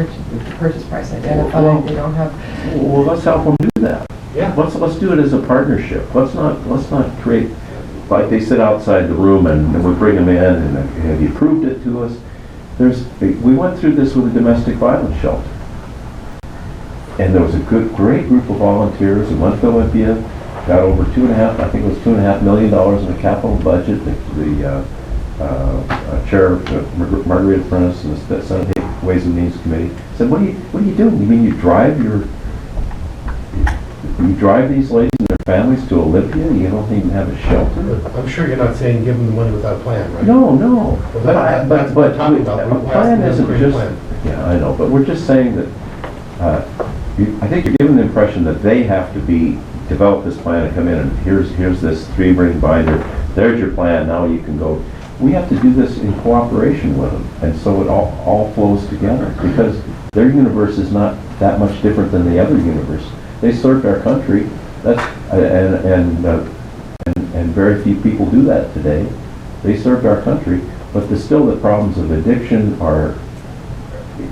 purchase price identified. Well- They don't have, Well, let's help them do that. Yeah. Let's do it as a partnership. Let's not create, like they sit outside the room and we bring them in and have you proved it to us? We went through this with a domestic violence shelter. And there was a great group of volunteers who went to Olympia, got over $2.5 million in the capital budget. The chair, Margaret Prentice, and the Senate Ways and Means Committee said, what are you doing? You mean you drive these ladies and their families to Olympia? You don't even have a shelter? I'm sure you're not saying give them the money without a plan, right? No. Well, that's what we're talking about. A We're plan asking them to isn't create a just, plan. yeah, I know, but we're just saying that, I think you're giving the impression that they have to develop this plan and come in and here's this 3-ring binder, there's your plan, now you can go. We have to do this in cooperation with them, and so it all flows together, because their universe is not that much different than the other universe. They served our country, and very few people do that today. They served our country, but still the problems of addiction are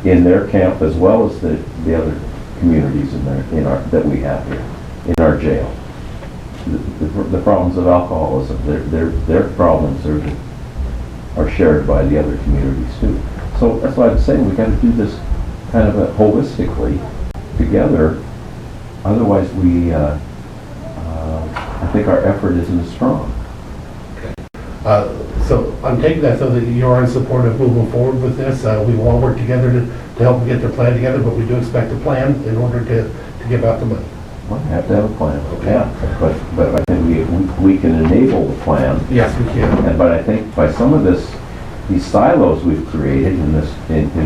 in their camp as well as the other communities that we have here, in our jail. The problems of alcoholism, their problems are shared by the other communities too. So that's why I'm saying we gotta do this kind of holistically together. Otherwise I think our effort isn't as strong. So I'm taking that so that you are in support of moving forward with this. We will all work together to help get their plan together, but we do expect a plan in order to give out the money. Well, we have to have a plan, Okay. yeah. But I think we can enable the plan. Yes, we can. But I think by some of these silos we've created in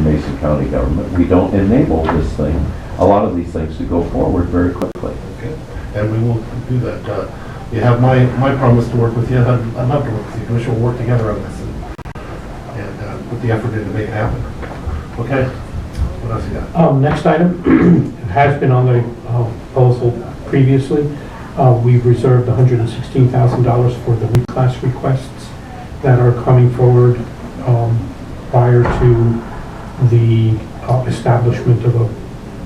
Mason County government, we don't enable this thing, a lot of these things to go forward very quickly. Okay. And we will do that. You have my promise to work with you. I'd love to work with you. Commissioner, we'll work together on this and put the effort in to make it happen. Okay? What else you got? Next item, it has been on the proposal previously. We've reserved $116,000 for the reclass requests that are coming forward prior to the establishment of a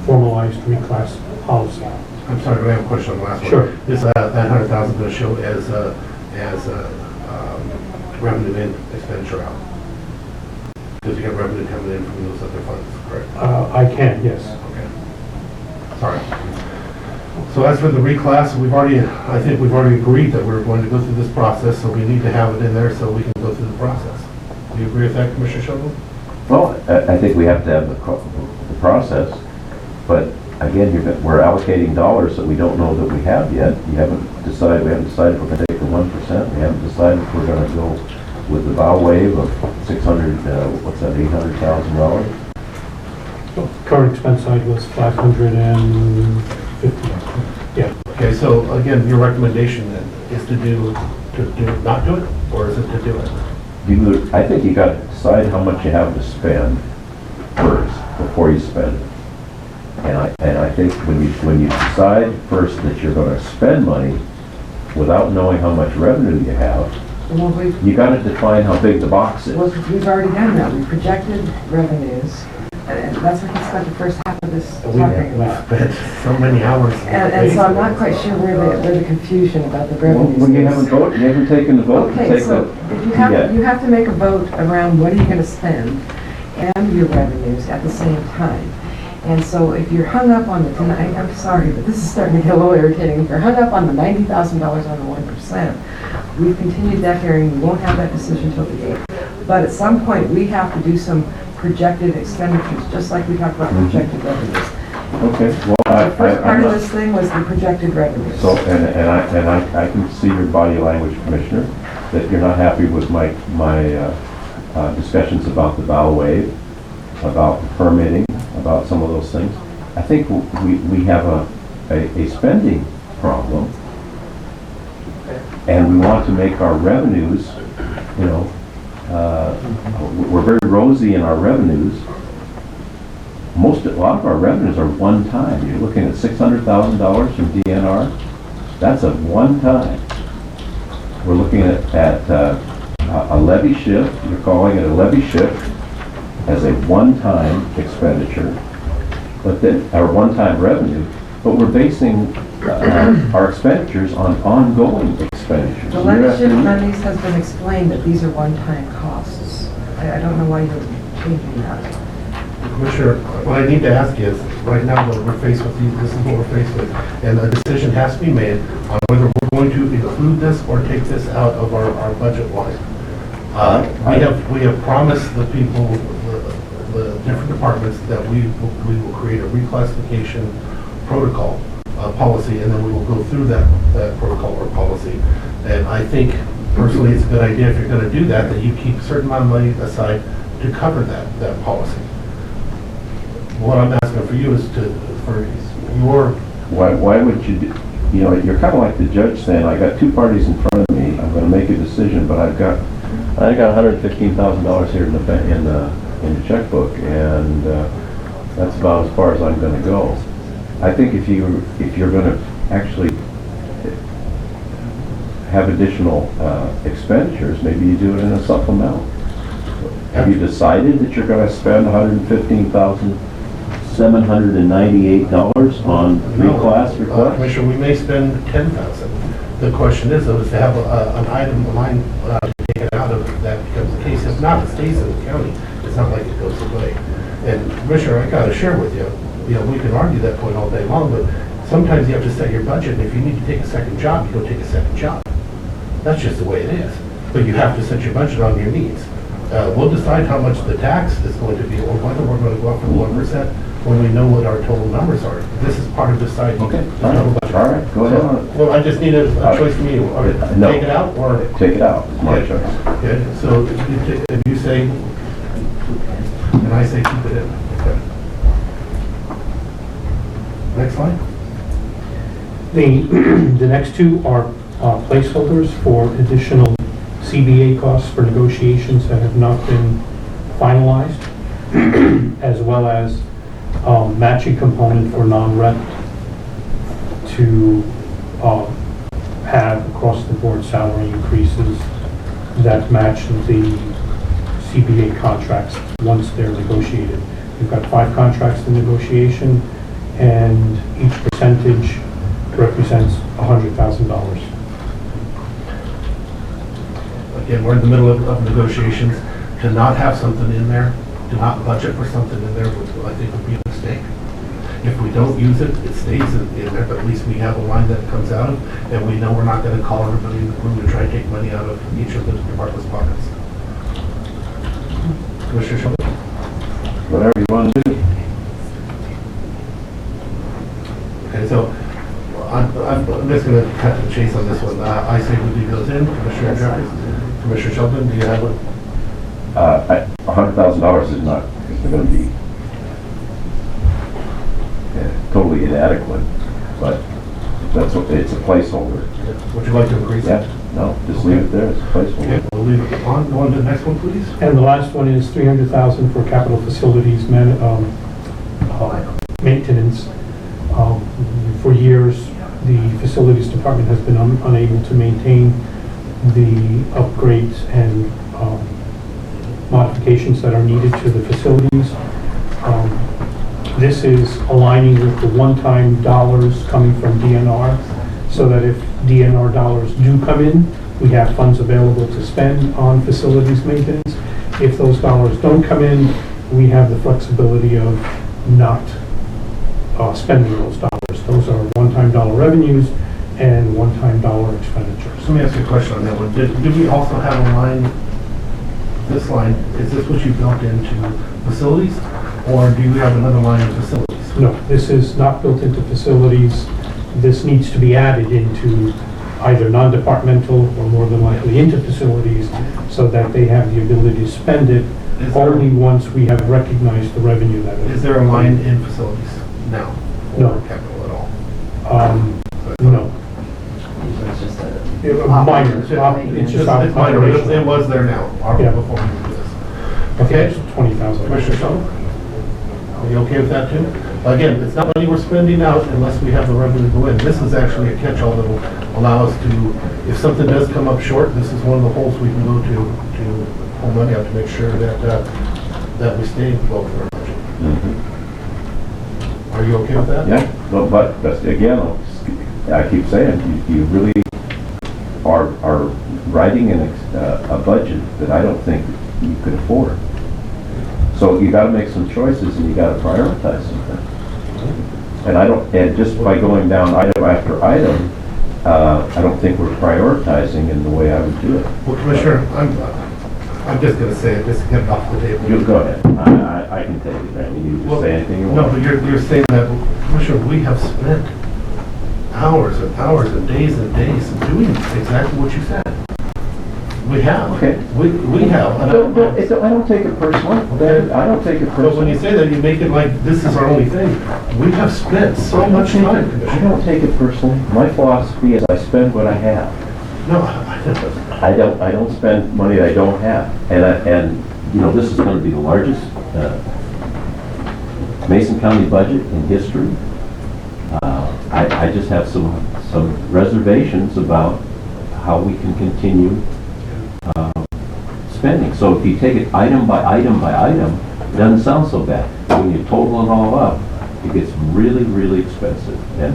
formalized reclass policy. I'm sorry, I have a question on the last one. Sure. This, that 100,000 going to show as revenue in, expenditure out? Because you got revenue coming in from those other funds, correct? I can, yes. Okay. Sorry. So as for the reclass, I think we've already agreed that we're going to go through this process, so we need to have it in there so we can go through the process. Do you agree with that, Commissioner Shovel? Well, I think we have to have the process, but again, we're allocating dollars that we don't know that we have yet. We haven't decided if we're going to take the 1%. We haven't decided if we're going to go with the bow wave of $800,000? Current expense side was 550. Yeah. Okay, so again, your recommendation then is to not do it, or is it to do it? I think you got to decide how much you have to spend first before you spend it. And I think when you decide first that you're going to spend money without knowing how much revenue you have, Well, you got to define how big the box is. we've already done that. We projected revenues, and that's what he spent the first half of this talking We've about. spent so many hours. And so I'm not quite sure where the confusion about the revenues When you is. haven't voted, you haven't taken the vote to Okay, take so if you have to make a vote around what are you going to spend and your revenues at the same time. And so if you're hung up on I'm sorry, but this is starting to get a little irritating. If you're hung up on the $90,000 on the 1%, we've continued that hearing. We won't have that decision till the 8th. But at some point, we have to do some projected expenditures, just like we talked about projected revenues. Okay, well, The first part of this thing was the projected revenues. So, and I can see your body language, Commissioner, that you're not happy with my discussions about the bow wave, about permitting, about some of those things. I think we have a spending problem, and we want to make our revenues, we're very rosy in our revenues. A lot of our revenues are one time. You're looking at $600,000 from DNR. That's a one time. We're looking at a levy shift. You're calling it a levy shift as a one-time expenditure, but then our one-time revenue. But we're basing our expenditures on ongoing expenditures. The levy shift monies has been explained that these are one-time costs. I don't know why you're changing that. Commissioner, what I need to ask you is, right now, we're faced with this is what we're faced with, and a decision has to be made on whether we're going to include this or take this out of our budget line. We have promised the people, the different departments, that we will create a reclassification protocol policy, and then we will go through that protocol or policy. And I think personally, it's a good idea if you're going to do that you keep a certain amount of money aside to cover that policy. What I'm asking for you is Why would you do, you're kind of like the judge saying, I got two parties in front of me, I'm going to make a decision, but I got $115,000 here in the checkbook, and that's about as far as I'm going to go. I think if you're going to actually have additional expenditures, maybe you do it in a supplemental. Have you decided that you're gonna spend $115,798 on reclass requests? Commissioner, we may spend 10,000. The question is, though, is to have an item, a line to take it out of that becomes the case. If not, it stays in the county. It's not like it goes away. And Commissioner, I gotta share with you, we can argue that point all day long, but sometimes you have to set your budget, and if you need to take a second job, you go take a second job. That's just the way it is. But you have to set your budget on your needs. We'll decide how much the tax is going to be, or whether we're going to go up for 1% when we know what our total numbers are. This is part of deciding. Okay, the total budget. all right, go ahead on it. Well, I just need a choice from you. Or No. Take it out, or? Take it out, it's my Okay. choice. Okay, so if you say, and I say keep it in. Okay. Next slide. The next two are placeholders for additional CBA costs for negotiations that have not been finalized, as well as matching component for non-rep to have across-the-board salary increases that match the CBA contracts once they're negotiated. We've got 5 contracts in negotiation, and each percentage represents $100,000. Again, we're in the middle of negotiations. To not have something in there, to not budget for something in there, I think would be a mistake. If we don't use it, it stays in there, but at least we have a line that it comes out of, and we know we're not gonna call everybody in the room and try and take money out of each of the department's pockets. Commissioner Sheldon? Whatever you want to do. Okay, so I'm just gonna cut to the chase on this one. I say we leave those in. Commissioner Jeffries? Commissioner Sheldon, do you have one? $100,000 is not going to be totally inadequate, but it's a placeholder. Would you like to increase it? Yeah, no, just leave it there, it's a placeholder. Okay, we'll leave it on. Go on to the next one, please. And the last one is $300,000 for capital facilities maintenance. For years, the facilities department has been unable to maintain the upgrades and modifications that are needed to the facilities. This is aligning with the one-time dollars coming from DNR, so that if DNR dollars do come in, we have funds available to spend on facilities maintenance. If those dollars don't come in, we have the flexibility of not spending those dollars. Those are one-time dollar revenues and one-time dollar expenditures. Let me ask you a question on that one. Do we also have a line, this line, is this what you built into facilities? Or do you have another line in facilities? No, this is not built into facilities. This needs to be added into either non-departmental or more than likely into facilities, so that they have the ability to spend it only once we have recognized the revenue that Is there a line in facilities now? No. Or capital at all? No. It's just a. Minor. It's just It's minor, but it operational. was there now, Yeah. before we do this. Okay, Okay, so 20,000. Commissioner Sheldon? Are you okay with that too? Again, it's not money we're spending out unless we have the revenue to go in. This is actually a catch-all that will allow us to, if something does come up short, this is one of the holes we can go to pull money out to make sure that, that we stay well with our budget. Are you okay with that? Yeah, but again, I keep saying, you really are writing a budget that I don't think you could afford. So you gotta make some choices and you gotta prioritize something. And just by going down item after item, I don't think we're prioritizing in the way I would do it. Well, Commissioner, I'm just gonna say it, just to get it off the table. You go ahead, I can take it, Randy, you just say anything you No, want. but you're saying that, Commissioner, we have spent hours and hours and days doing exactly what you said. We have. Okay. We have. I don't take it personally. I don't take it But when personally. you say that, you make it like this is our only thing. We have spent so much time, I Commissioner. don't take it personally. My philosophy is I spend what I have. No, I don't spend money that I don't have. And you know, this is going to be the largest Mason County budget in history. I just have some spending. So if you take it item by item by item, it doesn't sound so bad. When you total it all up, it gets really, really expensive. And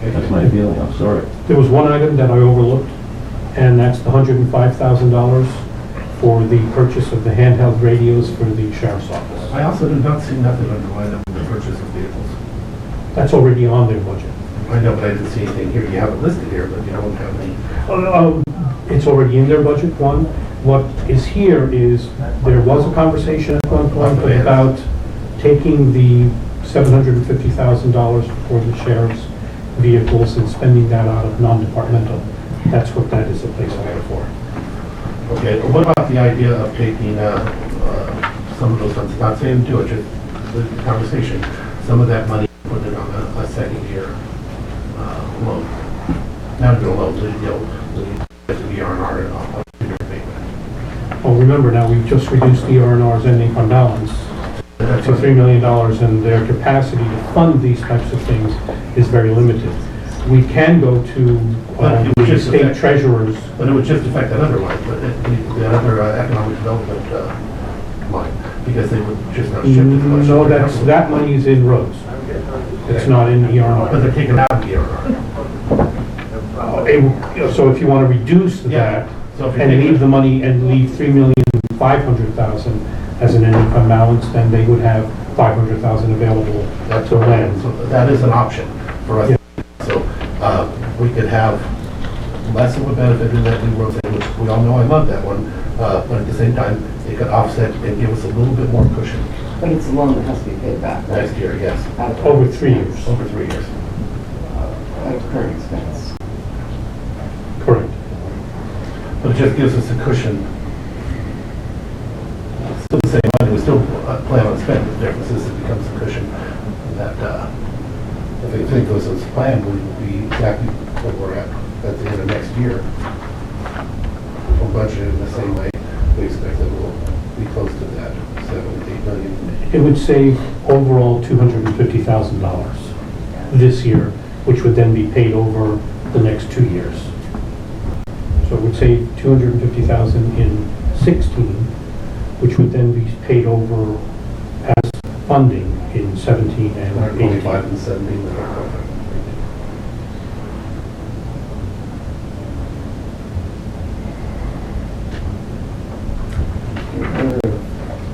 that's my feeling, I'm sorry. There was one item that I overlooked, and that's the $105,000 for the purchase of the handheld radios for the sheriff's office. I also do not see nothing underlined up in the purchase of vehicles. That's already on their budget. I know, but I didn't see anything here. You have it listed here, but you don't have any. It's already in their budget, one. What is here is, there was a conversation at one point about taking the $750,000 for the sheriff's vehicles and spending that out of non-departmental. That's what that is a placeholder for. Okay, what about the idea of taking some of those funds, not saying do it, just the conversation, some of that money, put it on a second year loan? Not a loan, the R&R and all. Well, remember now, we've just reduced the R&R's ending fund balance to $3 million, and their capacity to fund these types of things is very limited. We can go to the state treasurers. But it would just affect that other line, but the other economic development line, because they would just not shift as much. No, that money is in roads. It's not in the But R&R. they're taking out the R&R. So if you want to reduce that So if you and take leave the money and leave $3,500,000 as an ending fund balance, then they would have $500,000 available That's to lend. So that is an option for us. Yeah. So we could have less of a benefit in that new road, which we all know I love that one, but at the same time, it could offset and give us a little bit more cushion But it's a loan that has to be paid back, right? next year, yes, Out of Over 3 years. over 3 years. Out of current expense. Correct. But it just gives us a cushion. Still the same money, we still plan on spending, the difference is it becomes a cushion that, if everything goes as planned, we will be exactly where we're at the end of next year. We're budgeted in the same way, we expect that we'll be close to that 7 to 8 million. It would save overall $250,000 this year, which would then be paid over the next 2 years. So it would save $250,000 in 16, which would then be paid over as funding in 17 and 18. 125 and 17.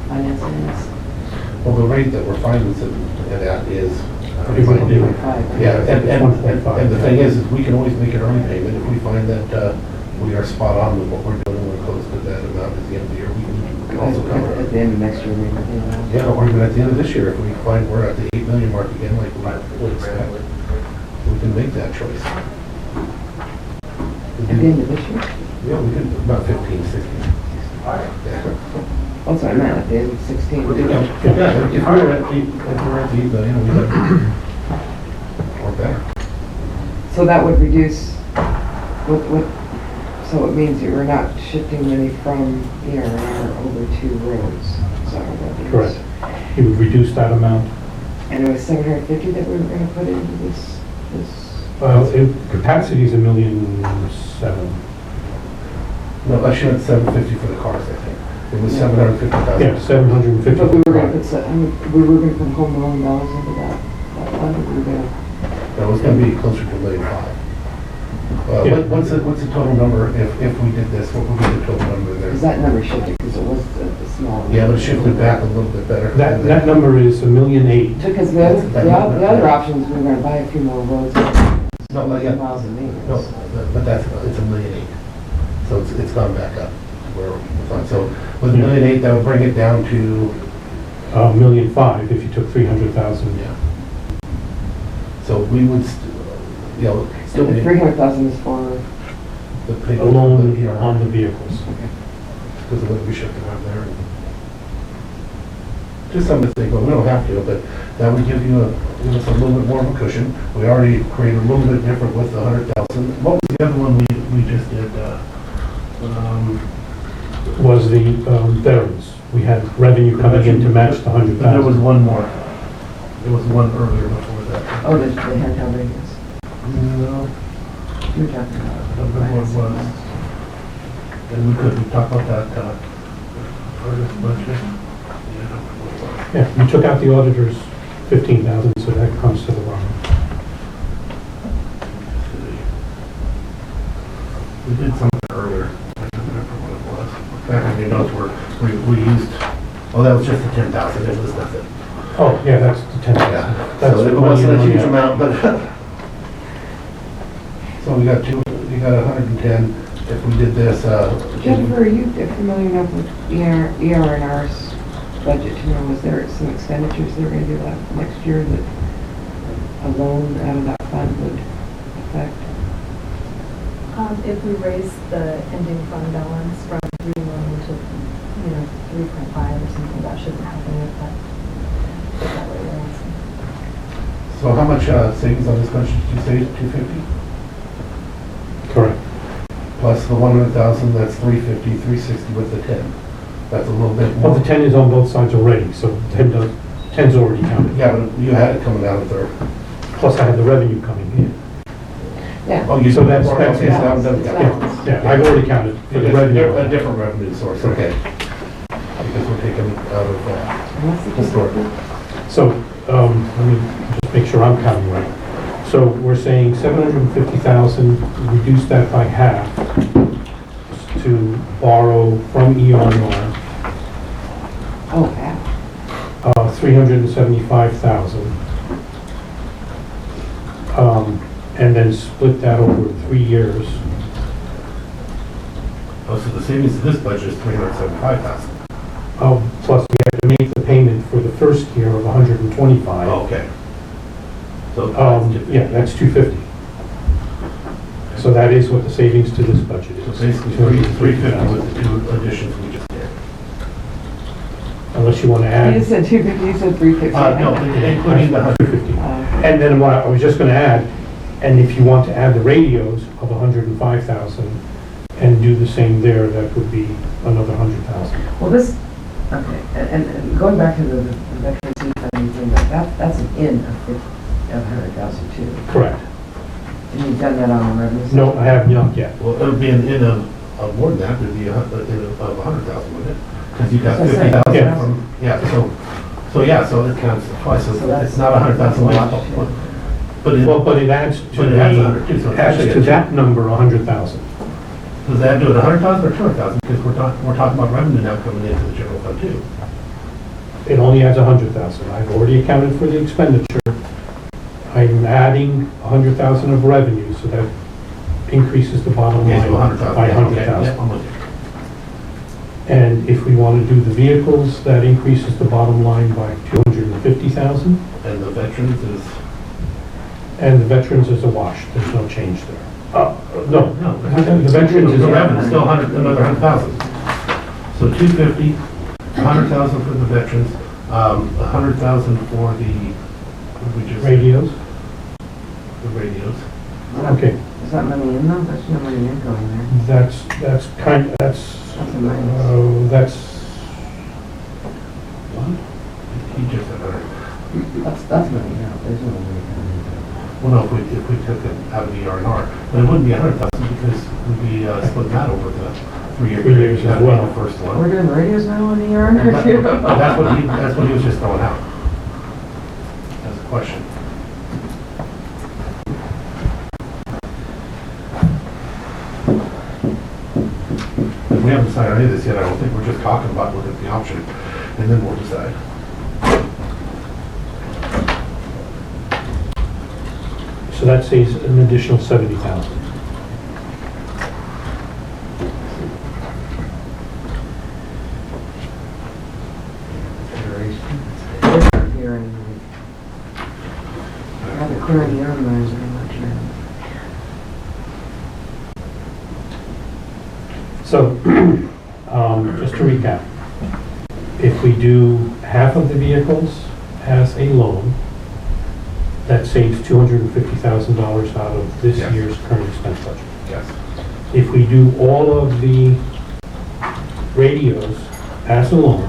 Financing is Well, the rate that we're financing it at is. $1.5. Yeah, and $1.5. the thing is we can always make an early payment if we find that we are spot on with what we're doing, we're close to that amount at the end of the year, we can also cover At it. the end of next year, maybe. Yeah, or even at the end of this year, if we find we're at the 8 million mark again, like we expect, we can make that choice. At the end of this year? Yeah, we could, about 15, 16. Yeah. That's what I meant, at the end of 16. Yeah, if we're at 8 million, we would, or better. So that would reduce, so it means you were not shifting money from ERR over to roads. Is that what that is? Correct. It would reduce that amount. And it was 750 that we were gonna put into this? Capacity is $1.7 million. No, actually, it's 750 for the cars, I think. It was 750,000. Yeah, 750. But we were gonna put, we were gonna put $1 million into that fund, or we were gonna, That was gonna be closer to $1.5 million. Yeah. What's the total number, if we did this, what would be the total number there? because that number shifted, because it was the small. Yeah, but it shifted back a little bit better. That number is $1.8 million. Because the other options, we were gonna buy a few more roads. No, like, yeah. Miles of meters. No, but it's $1.8 million. So it's gone back up where we're fine. So with $1.8 million, that would bring it down to, $1.5 million if you took 300,000. yeah. So we would, still The be 300,000 is for, the A loan on the vehicles. because of what we shifted out there. Just something to think about. We don't have to, but that would give us a little bit more of a cushion. We already created a little bit different with the 100,000. What was the other one we just did? Was the veterans. We had revenue coming in to match the But there was 100,000. one more. There was one earlier before that. oh, the handheld radios. No. You're talking about. What was, and we could talk about that, artist budget. Yeah, I don't remember what it was. Yeah, you took out the auditor's 15,000, so that comes to the bottom. We did something earlier, I don't remember what it was. Back in the notes were, we used, oh, that was just the 10,000, it was nothing. Oh, yeah, that's the 10,000. Yeah, That's so it the wasn't a money huge on amount, but. So we got 110, if we did this, Jennifer, are you familiar enough with ER&R's budget to know, was there some expenditures they're gonna do that next year that a loan out of that fund would affect? If we raise the ending fund balance from 3 million to, 3.5 or something, that shouldn't have any effect. Is that what you're asking? so how much savings on this budget did you say, 250? Correct. Plus the 100,000, that's 350, 360 with the 10. That's a little bit Well, more. the 10 is on both sides already, so 10's already counted. Yeah, but you had it coming out of there. Plus I had the revenue coming in. Yeah. Oh, you So that's- okay, so that one doesn't count. Balance. Yeah, I've already counted for the It's revenue. a different revenue source, okay. Because we're taking it out of What's the historic. So, let me just make sure I'm counting right. So we're saying 750,000, reduce that by half to borrow from ER&R, Oh, yeah. 375,000. And then split that over 3 years. Oh, so the savings to this budget is 375,000. Plus we have to make the payment for the first year of 125. Oh, okay. So, Yeah, that's 250. So that is what the savings to this budget So is. basically 350 with the 2 additions we just did. Unless you want to You add. just said 250, you said 350. No, including the 100. 250. Uh, And then what I was just going to add, and if you want to add the radios of 105,000 and do the same there, that would be another 100,000. Well, this, okay, and going back to the veterans e-funding thing, that's an in of 100,000 too. Correct. And you've done that on the revenue side? No, I have not yet. Well, it would be an in of more than that, it'd be in of 100,000, wouldn't it? Because you got So say- 50,000 Yeah. from, so it counts twice, so So that's- it's not 100,000 that's a less. lot. But it, Well, but it adds to But it adds 100 too, so the, it's adds actually to a- that number 100,000. does that do it 100,000 or 200,000? Because we're talking about revenue now coming into the general fund too. It only adds 100,000. I've already accounted for the expenditure. I'm adding 100,000 of revenue, so that increases the bottom Okay, line so 100,000. by yeah, okay, 100,000. yeah, I'm with you. And if we want to do the vehicles, that increases the bottom line by 250,000. And the veterans is, And the veterans is a wash, there's no change there. No, no, the veterans is the a revenue, still another 100,000. So 250, 100,000 for the veterans, 100,000 for the, what did we just say? radios. The radios. Okay, Is that money in though? There's no money in going there. that's That's a minus. that's, He just said, That's money out, there's no money coming in. well, no, if we took it out of the R&R, but it wouldn't be 100,000 because we'd be splitting that over the 3 year 3 period. years as That'd be well. the first We're one. doing the radios now on the ER That's too? what he was just throwing out. As a question. We haven't decided any of this yet, I don't think, we're just talking about looking at the option, and then we'll decide. so that saves an additional 70,000. Different here anyway. Rather clear in your minds very much now. So, just to recap, if we do half of the vehicles as a loan, that saves $250,000 out of this Yes. year's current expense budget. Yes. If we do all of the radios as a loan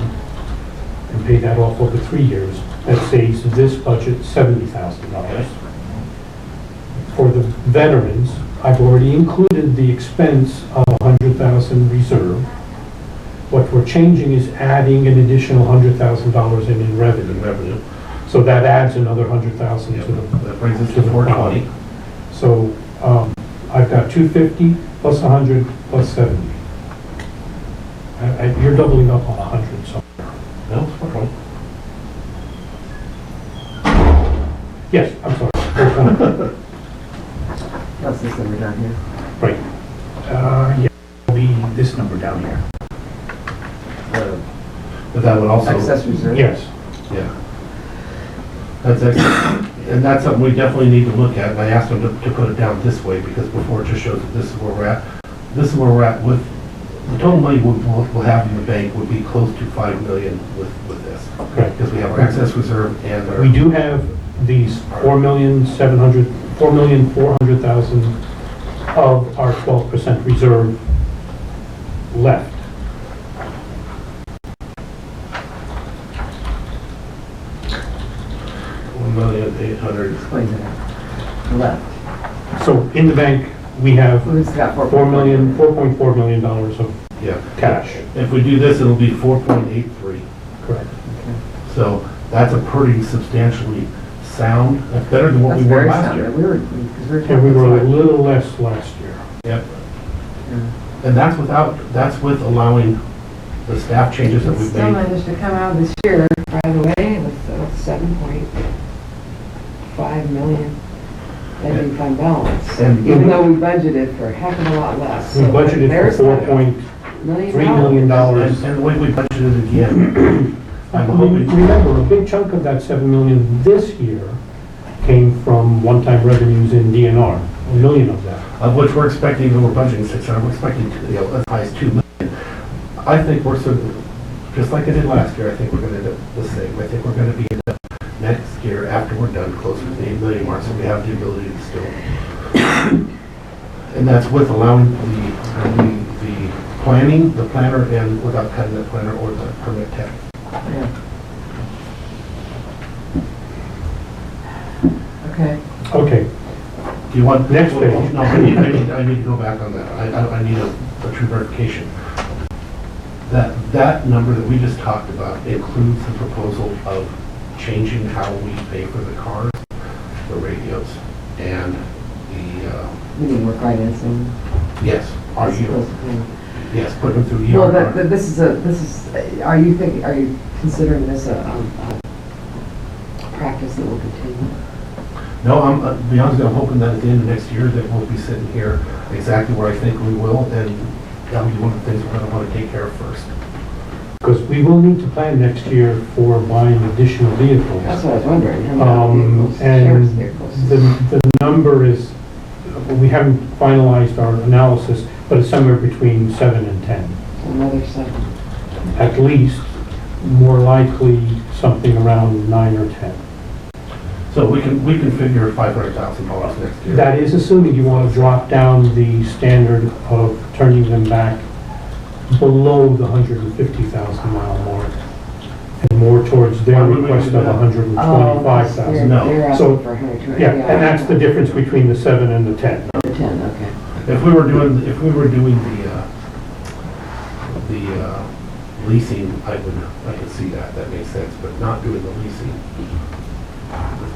and pay that off over 3 years, that saves this budget $70,000. For the veterans, I've already included the expense of 100,000 reserve. What we're changing is adding an additional $100,000 in revenue. Revenue. So that adds another 100,000 Yep, to the. that brings us to to the 420. So, I've got 250 plus 100 plus 70. You're doubling up on 100, so. No, it's 420. Yes, I'm sorry. 420. That's this number down here. Right. Yeah, it'll be this number down here. But that would also. Excess reserve? Yes. Yeah. That's excellent. And that's something we definitely need to look at, and I asked them to put it down this way, because before it just shows that this is where we're at. This is where we're at with, the total money we'll have in the bank would be close to 5 million with this. Correct. Because we have our excess reserve and our. We do have these 4,400,000 of our 12% reserve left. $1,800,000. Explain that. Left. So in the bank, we have Who's got 4.4 million dollars of Yeah. cash. If we do this, it'll be 4.83. Correct. So that's a pretty substantially sound, that's better than what That's we were very last sound. year. We were. And we were a little less last year. Yep. And that's with allowing the staff changes that we've Still made. managed to come out this year, by the way, with 7.5 million ending fund balance. And- Even though we budgeted for a heck of a lot less. We So budgeted there's for $4.3 million. And the way we budgeted again, I'm hoping, Remember, a big chunk of that 7 million this year came from one-time revenues in DNR, $1 million of that. of which we're expecting, we're budgeting 600, we're expecting, as high as 2 million. I think we're sort of, just like I did last year, I think we're gonna end up the same. I think we're gonna be next year, after we're done, closer to the 8 million mark, so we have the ability to still. And that's with allowing the planning, the planner, and without cutting the planner or the permit tech. Yeah. Okay. Okay, Do you want? Next page. No, I need to go back on that. I need a true verification. That number that we just talked about includes the proposal of changing how we pay for the cars, the radios, and the, We need more financing. yes, our as opposed ER, to paying. yes, put them through Well, ER. this is, are you considering this a practice that will continue? No, to be honest, with you, I'm hoping that at the end of next year that we'll be sitting here exactly where I think we will, and that'll be one of the things we're gonna wanna take care of first. because we will need to plan next year for buying additional vehicles. That's what I was wondering. How many vehicles, And sheriff's vehicles? the number is, we haven't finalized our analysis, but it's somewhere between 7 and 10. Another 7. At least, more likely, something around 9 or 10. So we can figure $500,000 next year. That is assuming you want to drop down the standard of turning them back below the 150,000 mile mark and more towards their Why would we request do of that? 125,000. No. They're So, asking for 120. Yeah, and that's the difference between the 7 and the 10. The 10, okay. If we were doing the leasing, I could see that makes sense, but not doing the leasing.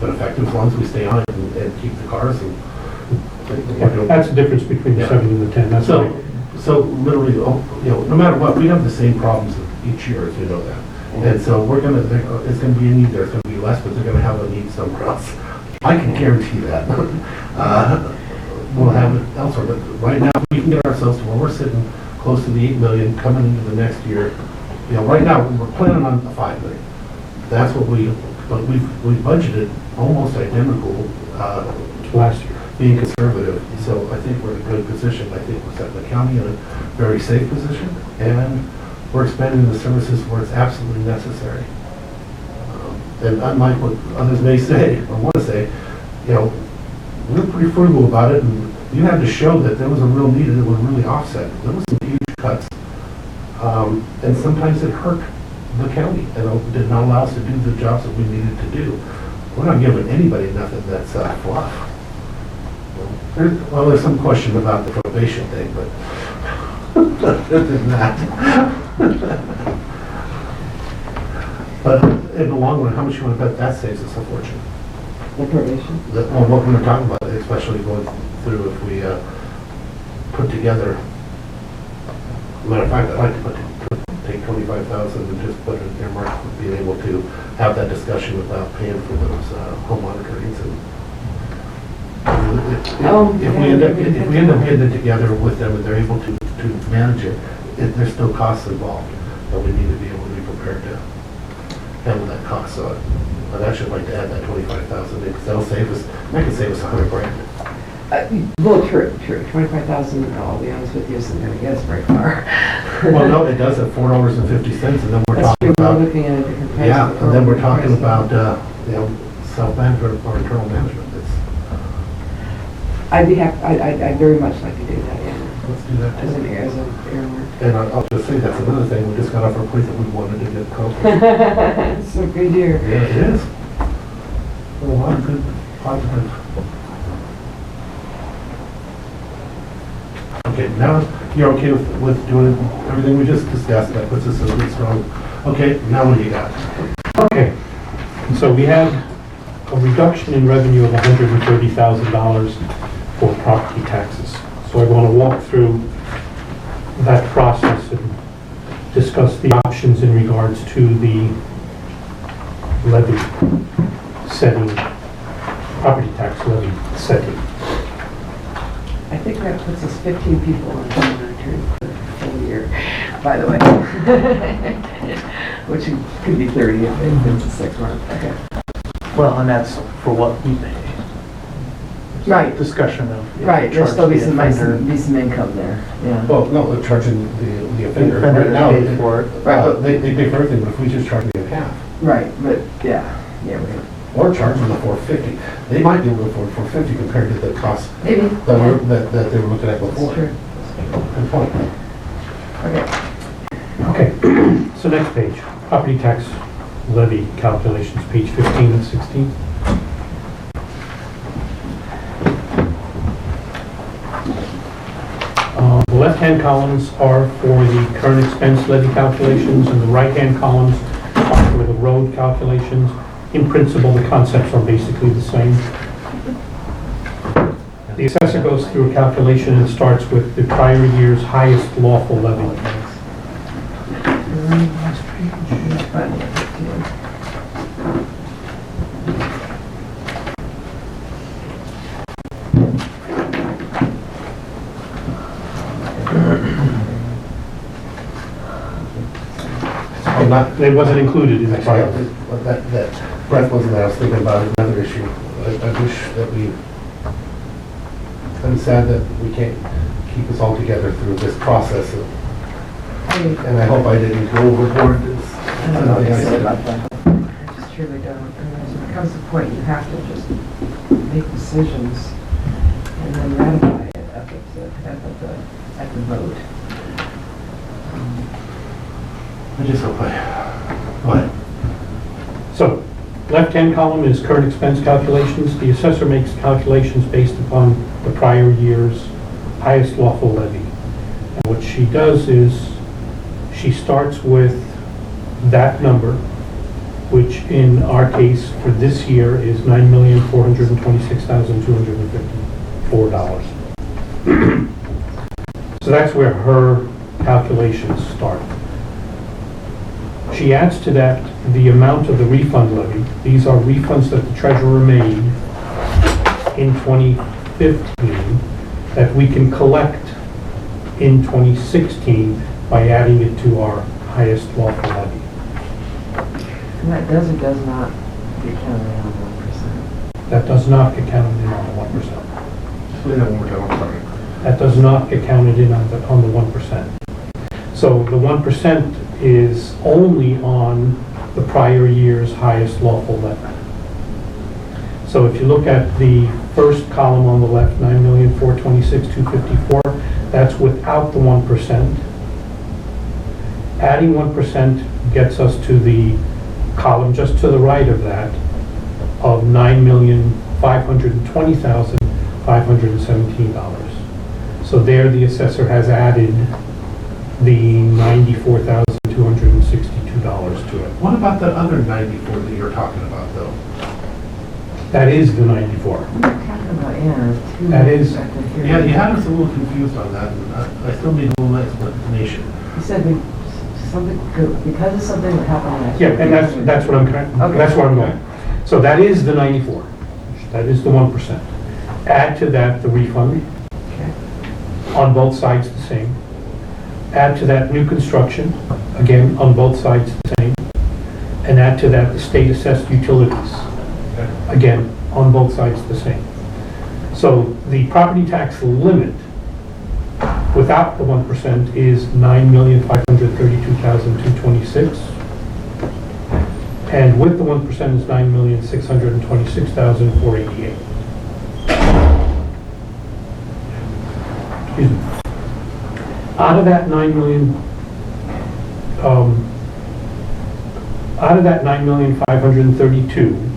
But effective, as long as we stay on it and keep the cars and. That's the difference between the Yeah. 7 and the 10. That's right. So literally, no matter what, we have the same problems each year, as you know that. And so it's gonna be a need there, it's gonna be less, but they're gonna have a need somewhere else. I can guarantee that. We'll have it elsewhere, but right now, we can get ourselves to where we're sitting close to the 8 million coming into the next year. Right now, we're planning on the 5 million. That's what but we budgeted almost identical, Last year. being conservative. So I think we're in a good position. I think we're setting the county in a very safe position, and we're expanding the services where it's absolutely necessary. And unlike what others may say or want to say, we're pretty frugal about it, and you had to show that there was a real need and it would really offset. There was some huge cuts, and sometimes it hurt the county and did not allow us to do the jobs that we needed to do. We're not giving anybody nothing that's fluff. Well, there's some question about the probation thing, but other than that. But in the long run, how much you want to bet that saves us a fortune? The probation? Well, what we were talking about, especially going through if we put together, matter of fact, I'd like to take 25,000 and just put an earmark for being able to have that discussion without paying for those home monitorings. And if we end up getting it together with them and they're able to manage it, there's still costs involved, but we need to be able to be prepared to handle that cost. So I'd actually like to add that 25,000 because that'll save us, that could save us $100 grand. Well, true. 25,000, I'll be honest with you, isn't gonna get us very far. Well, no, it does at $4.50, and then we're That's talking true, we're about, looking at a different price. yeah, and then we're talking about, self-management or internal management. I'd be happy, I'd very much like to do that, yeah, Let's do that as too. an earmark. And I'll just say, that's another thing, we just got off our plate that we wanted to get accomplished. So good year. Yeah, it is. A lot of good, positive. Okay, now you're okay with doing everything we just discussed, that puts us in a really strong, okay, now what do you got? Okay, and so we had a reduction in revenue of $130,000 for property taxes. So I want to walk through that process and discuss the options in regards to the levy setting, property tax levy setting. I think that puts us 15 people on monitoring for the full year, by the way. Which could be 30 if it's a 6 month, okay. Well, and that's for what we pay. Right. Discussion of. Right, there'll still be charge some, the offender. be some income there, yeah. Well, no, they're charging the offender. Offender Right now, pays for it. they pay for everything, but if we just charge them half, Right, but, yeah, we or charge them the $450, they might be able to afford $450 compared to the cost maybe. that they were looking at before. That's true. Good point. Okay. Okay, so next page, property tax levy calculations, page 15 and 16. The left-hand columns are for the current expense levy calculations, and the right-hand columns are for the road calculations. In principle, the concepts are basically the same. The assessor goes through a calculation and starts with the prior year's highest lawful levy. I'm not, It wasn't included in the actually, prior. that breath wasn't there, I was thinking about another issue. I wish that I'm sad that we can't keep us all together through this process. And I hope I didn't go overboard. I don't know what to say about that. I just truly don't. And there comes a point you have to just make decisions and then ratify it at the vote. I just hope go ahead. So, left-hand column is current expense calculations. The assessor makes calculations based upon the prior year's highest lawful levy. And what she does is, she starts with that number, which in our case for this year is $9,426,254. So that's where her calculations start. She adds to that the amount of the refund levy. These are refunds that the treasurer made in 2015 that we can collect in 2016 by adding it to our highest lawful levy. And that does or does not get counted on 1%. That does not get counted in on the 1%. Just say that one more time, I'm sorry. That does not get counted in on the 1%. So the 1% is only on the prior year's highest lawful levy. So if you look at the first column on the left, 9,426,254, that's without the 1%. Adding 1% gets us to the column just to the right of that of $9,520,153. $517. So there, the assessor has added the $94,262 to it. What about the other 94 that you're talking about, though? That is the 94. That is- Yeah, you had us a little confused on that, and I still need a little explanation. You said something, because of something that happened last Yeah, year. and that's what I'm, that's where I'm going. So that is the 94. That is the 1%. Add to that the refund, Okay. on both sides the same. Add to that new construction, again, on both sides the same. And add to that the state assessed utilities, again, on both sides the same. So the property tax limit without the 1% is $9,532,226. And with the 1% is $9,626,488. Excuse me. Out of that 9 million, out of that 9,532,000,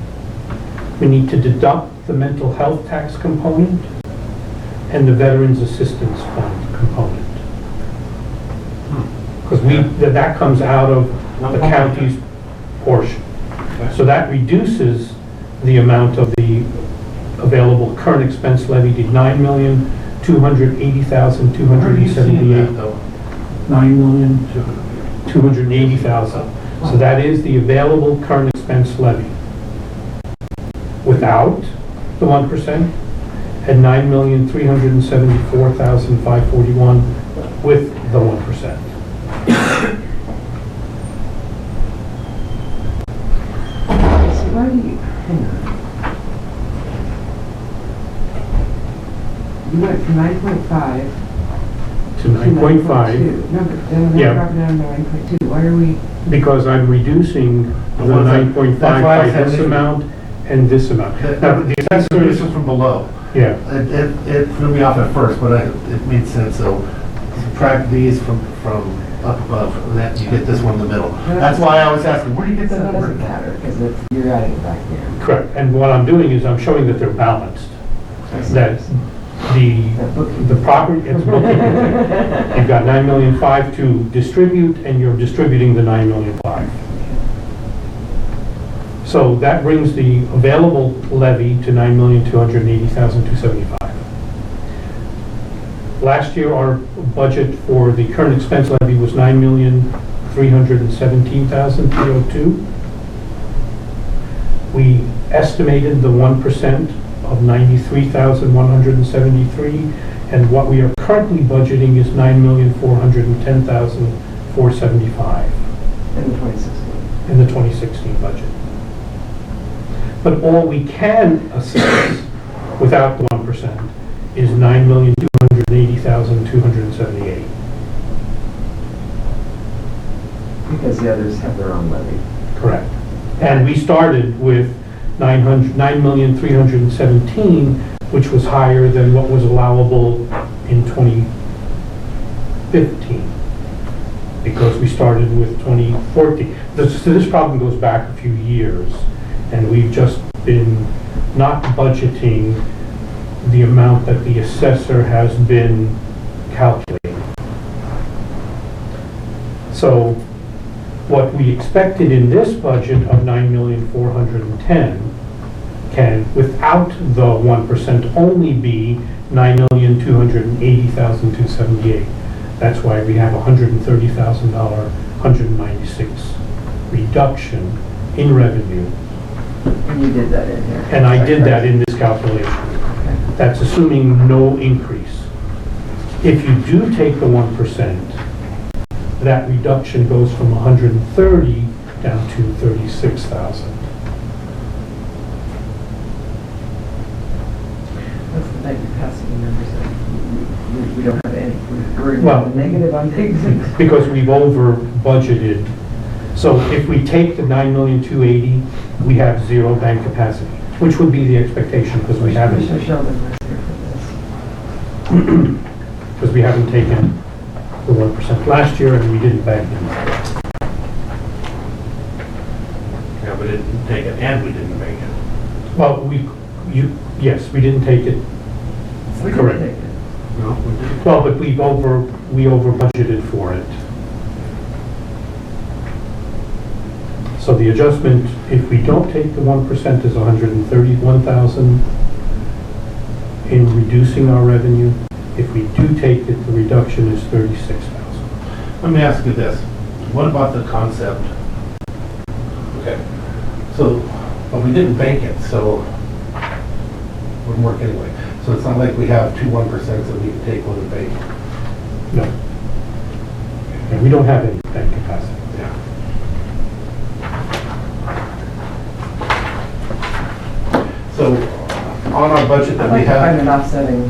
we need to deduct the mental health tax component and the Veterans Assistance Fund component. Because that comes out of the county's portion. So that reduces the amount of the available current expense levy to $9,280,278. $9,280,000. So that is the available current expense levy. Without the 1%, and $9,374,541 with the 1%. So why do you, hang on. You went from 9.5 To 9.5, No, but then we're Yeah. dropping down to 9.2. Why are we? because I'm reducing the Well, that's 9.5 why I by said this it- amount and this amount. Now, the This assessor is is, from below. yeah, It threw me off at first, but it made sense, so subtract these from up above, and that you get this one in the middle. That's why I was asking, where do you get So that it number? doesn't matter, because you're adding it back there. correct. And what I'm doing is I'm showing that they're balanced. That the property, it's bookkeeping. You've got 9,500,000 to distribute, and you're distributing the 9,500,000. So that brings the available levy to 9,280,275. Last year, our budget for the current expense levy was 9,317,302. We estimated the 1% of 93,173, and what we are currently budgeting is 9,410,475 In the 2016. in the 2016 budget. But all we can assess without the 1% is 9,280,278. Because the others have their own levy. Correct. And we started with 9,317,000, which was higher than what was allowable in 2015, because we started with 2014. This problem goes back a few years, and we've just been not budgeting the amount that the assessor has been calculating. So what we expected in this budget of 9,410,000 can, without the 1%, only be 9,280,278. That's why we have $130,000, 196 reduction in revenue. And you did that in here. And I did that in this calculation. That's assuming no increase. If you do take the 1%, that reduction goes from 130 down to 36,000. That's the night you're passing the numbers in. We don't have any, we're Well- negative on things. Because we've over budgeted. So if we take the 9,280,000, we have zero bank capacity, which would be the expectation, because we haven't, Commissioner Sheldon was here for this. because we haven't taken the 1% last year, and we didn't bank it. Yeah, we didn't take it, and we didn't make it. Well, yes, we didn't take it, We did Correct. take it. No, we didn't. Well, but we over budgeted for it. So the adjustment, if we don't take the 1%, is 131,000 in reducing our revenue. If we do take it, the reduction is 36,000. Let me ask you this, what about the concept? Okay, so, but we didn't bank it, so it wouldn't work anyway. So it's not like we have two 1% that we can take with a bank. No. And we don't have any bank capacity. Yeah. So on our budget that I'd we like to find have, an offsetting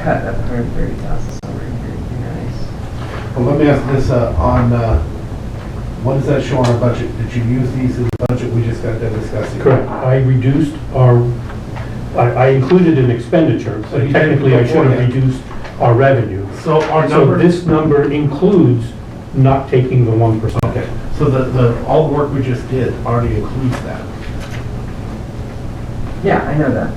cut of 130,000 somewhere in here, it'd be nice. well, let me ask this, what does that show on our budget? Did you use these in the budget we just got done discussing? Correct. I reduced I included an expenditure, So you but did technically I should have beforehand. reduced our revenue. So our So number. this number includes not taking the 1%. Okay, so all the work we just did already includes that. Yeah, I know that.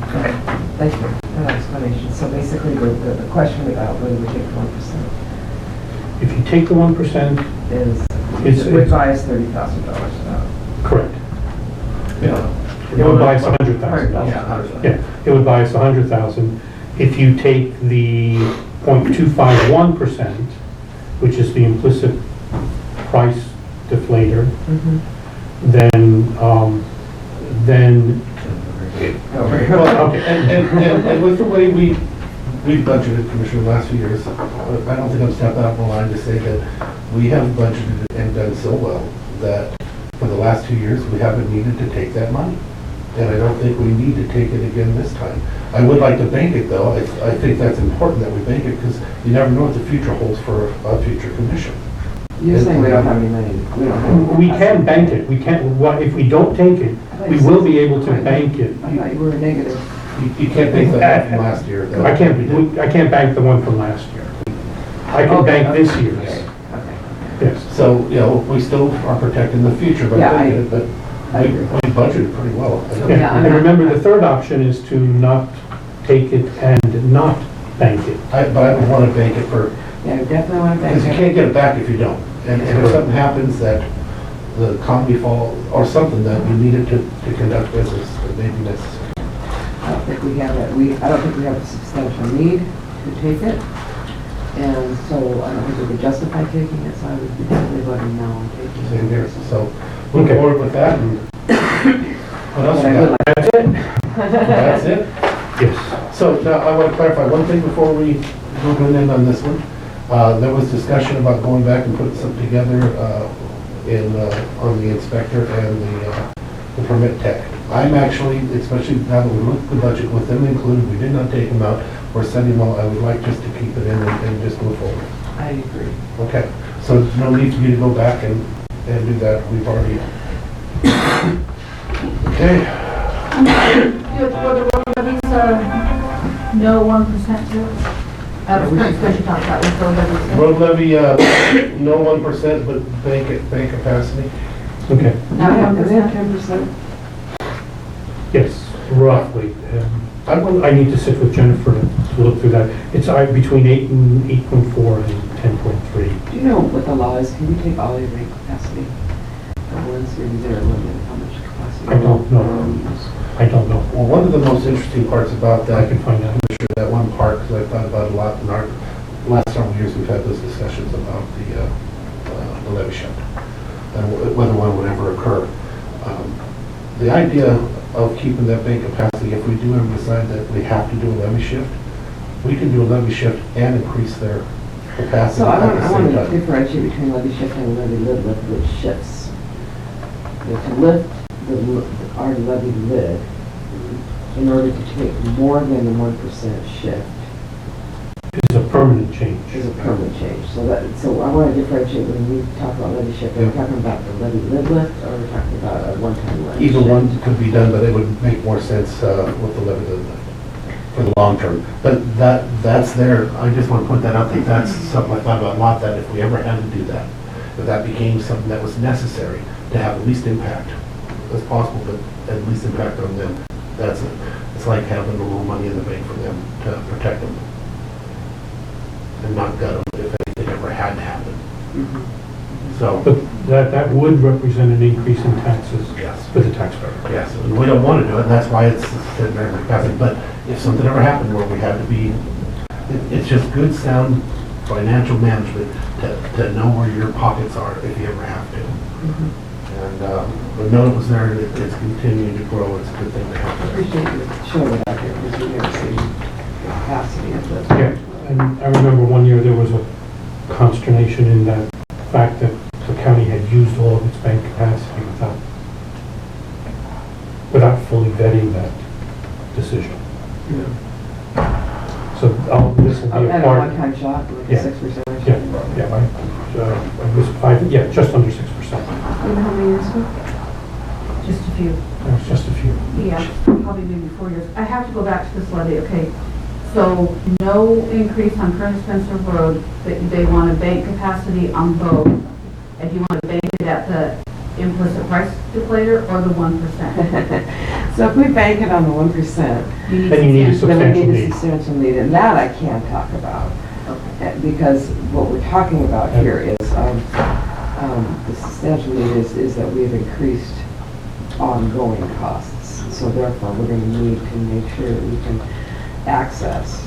Okay, thank you for that explanation. So basically, the question about whether we take 1% If you take the 1%, is, It's- would buy us $30,000 about. correct. Yeah. It would buy us $100,000. Yeah. Yeah, it would buy us 100,000. If you take the 0.251%, which is the implicit price deflator, then Well, okay, and with the way we budgeted, Commissioner, the last few years, I don't think I'm stepping out of the line to say that we have budgeted and done so well that for the last 2 years, we haven't needed to take that money. And I don't think we need to take it again this time. I would like to bank it, though. I think that's important that we bank it, because you never know what the future holds for a future commission. You're saying we don't have any money? We don't have. we can bank it. We can't, if we don't take it, we will be able to bank it. I thought you were negative. You can't bank that one from last year, though. I can't bank the one from last year. I can Okay, bank this okay, year's, okay. yes. So, we still are protecting the future by Yeah, banking it, but I we agree. budgeted pretty well. Yeah, I'm And not- remember, the third option is to not take it and not bank it. But I would want to bank it for, Yeah, we definitely want to because you bank it. can't get it back if you don't. And if something happens that the economy falls, or something that you needed to conduct business, it may be necessary. I don't think we have I don't think we have a substantial need to take it. And so I don't think we could justify taking it, so I would be definitely voting no on taking it. Same here. So move Okay. forward with that. And what else But you I would got? like That's it? That's it? Yes. So now I want to clarify one thing before we go to an end on this one. There was discussion about going back and putting something together on the inspector and the permit tech. I'm actually, especially now that we looked at the budget with them included, we did not take them out or send them out. I would like just to keep it in and just move forward. I agree. Okay, so there's no need for you to go back and do that. We've already. Okay, No 1% to it? That was pretty good to talk about with road levies. road levy, no 1%, but bank capacity. Okay, Now Is that 1%? 10%? yes, roughly. I need to sit with Jennifer to look through that. It's between 8.4 and 10.3. Do you know what the law is? Can you take all your bank capacity at once, or is there a limit of how much capacity? I don't know. I don't know. Well, one of the most interesting parts about I that, can find out. Commissioner, that one part, because I've thought about it a lot in our last several years, we've had those discussions about the levy shift and whether one would ever occur. The idea of keeping that bank capacity, if we do ever decide that we have to do a levy shift, we can do a levy shift and increase their capacity So I at the want same to time. differentiate between levy shift and levy lid lift, which shifts. To lift our levy lid, in order to take more than the 1% shift, It's a permanent change. is a permanent change. So I want to differentiate when we talk about levy shift, are we talking about the levy lid lift, or are we talking about a one-time levy Either shift? one could be done, but it would make more sense with the levy lift for the long term. But that's there, I just want to put that out, that that's something I thought about a lot, that if we ever had to do that, if that became something that was necessary to have at least impact, as possible, but at least impact on them. That's it. It's like having a little money in the bank for them to protect them. And not gut them if anything ever had to happen. So, But that would represent an increase in taxes yes. for the taxpayer. Yes, and we don't want to do it, and that's why it's sitting there in capacity. But if something ever happened where we had to be, it's just good, sound financial management to know where your pockets are if you ever have to. And the note was there, and it's continuing to grow. It's a good thing to I have. appreciate you showing it out here, because we never see the capacity of the. Yeah, and I remember one year there was a consternation in that fact that the county had used all of its bank capacity without fully vetting that decision. So this will be And a a part. one-time shot, like Yeah. a 6% or Yeah, something? yeah, it was 5, yeah, just under 6%. You know how many years ago? Just a few. It was just a few. Yeah, probably maybe 4 years. I have to go back to this levy, okay. So no increase on Colonel Spencer Road, they want a bank capacity on both. And you want to bank it at the implicit price deflator or the 1%? So if we bank it on the 1%, Then you need a then substantial we need a need. substantial need, and that I can't talk about. Because what we're talking about here is, the substantial need is that we've increased ongoing costs. So therefore, we're going to need to make sure that we can access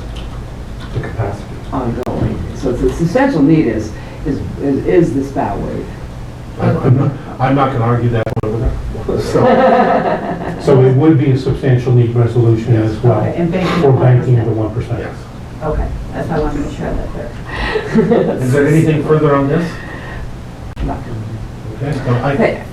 The capacity. ongoing. So the substantial need is this bow wave. I'm not going to argue that one over there. So, So it would be a substantial need resolution as well Okay, and banking for the banking 1%. the 1%. yes. Okay, that's why I want to make sure that they're. Is there anything further on this? Nothing. Okay, so Hey,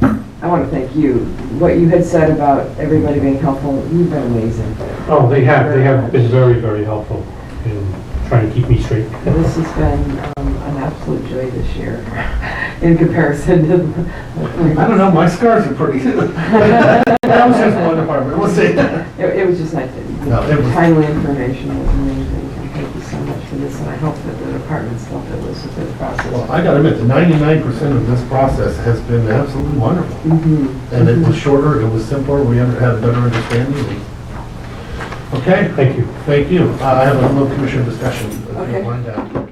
I want to thank you. What you had said about everybody being helpful, you've been amazing. Oh, they have been very, very helpful in trying to keep me straight. This has been an absolute joy this year in comparison to I don't know, my scars are pretty good. That was just one department, we'll see. It was just nice. No, it was- Timely information was amazing. And thank you so much for this, and I hope that the departments felt it was a good process. Well, I gotta admit, the 99% of this process has been absolutely wonderful. Mhm. And it was shorter, it was simpler, we had a better understanding. Okay, Thank you. thank you. I have a little commissioner discussion. If you Okay. don't mind that.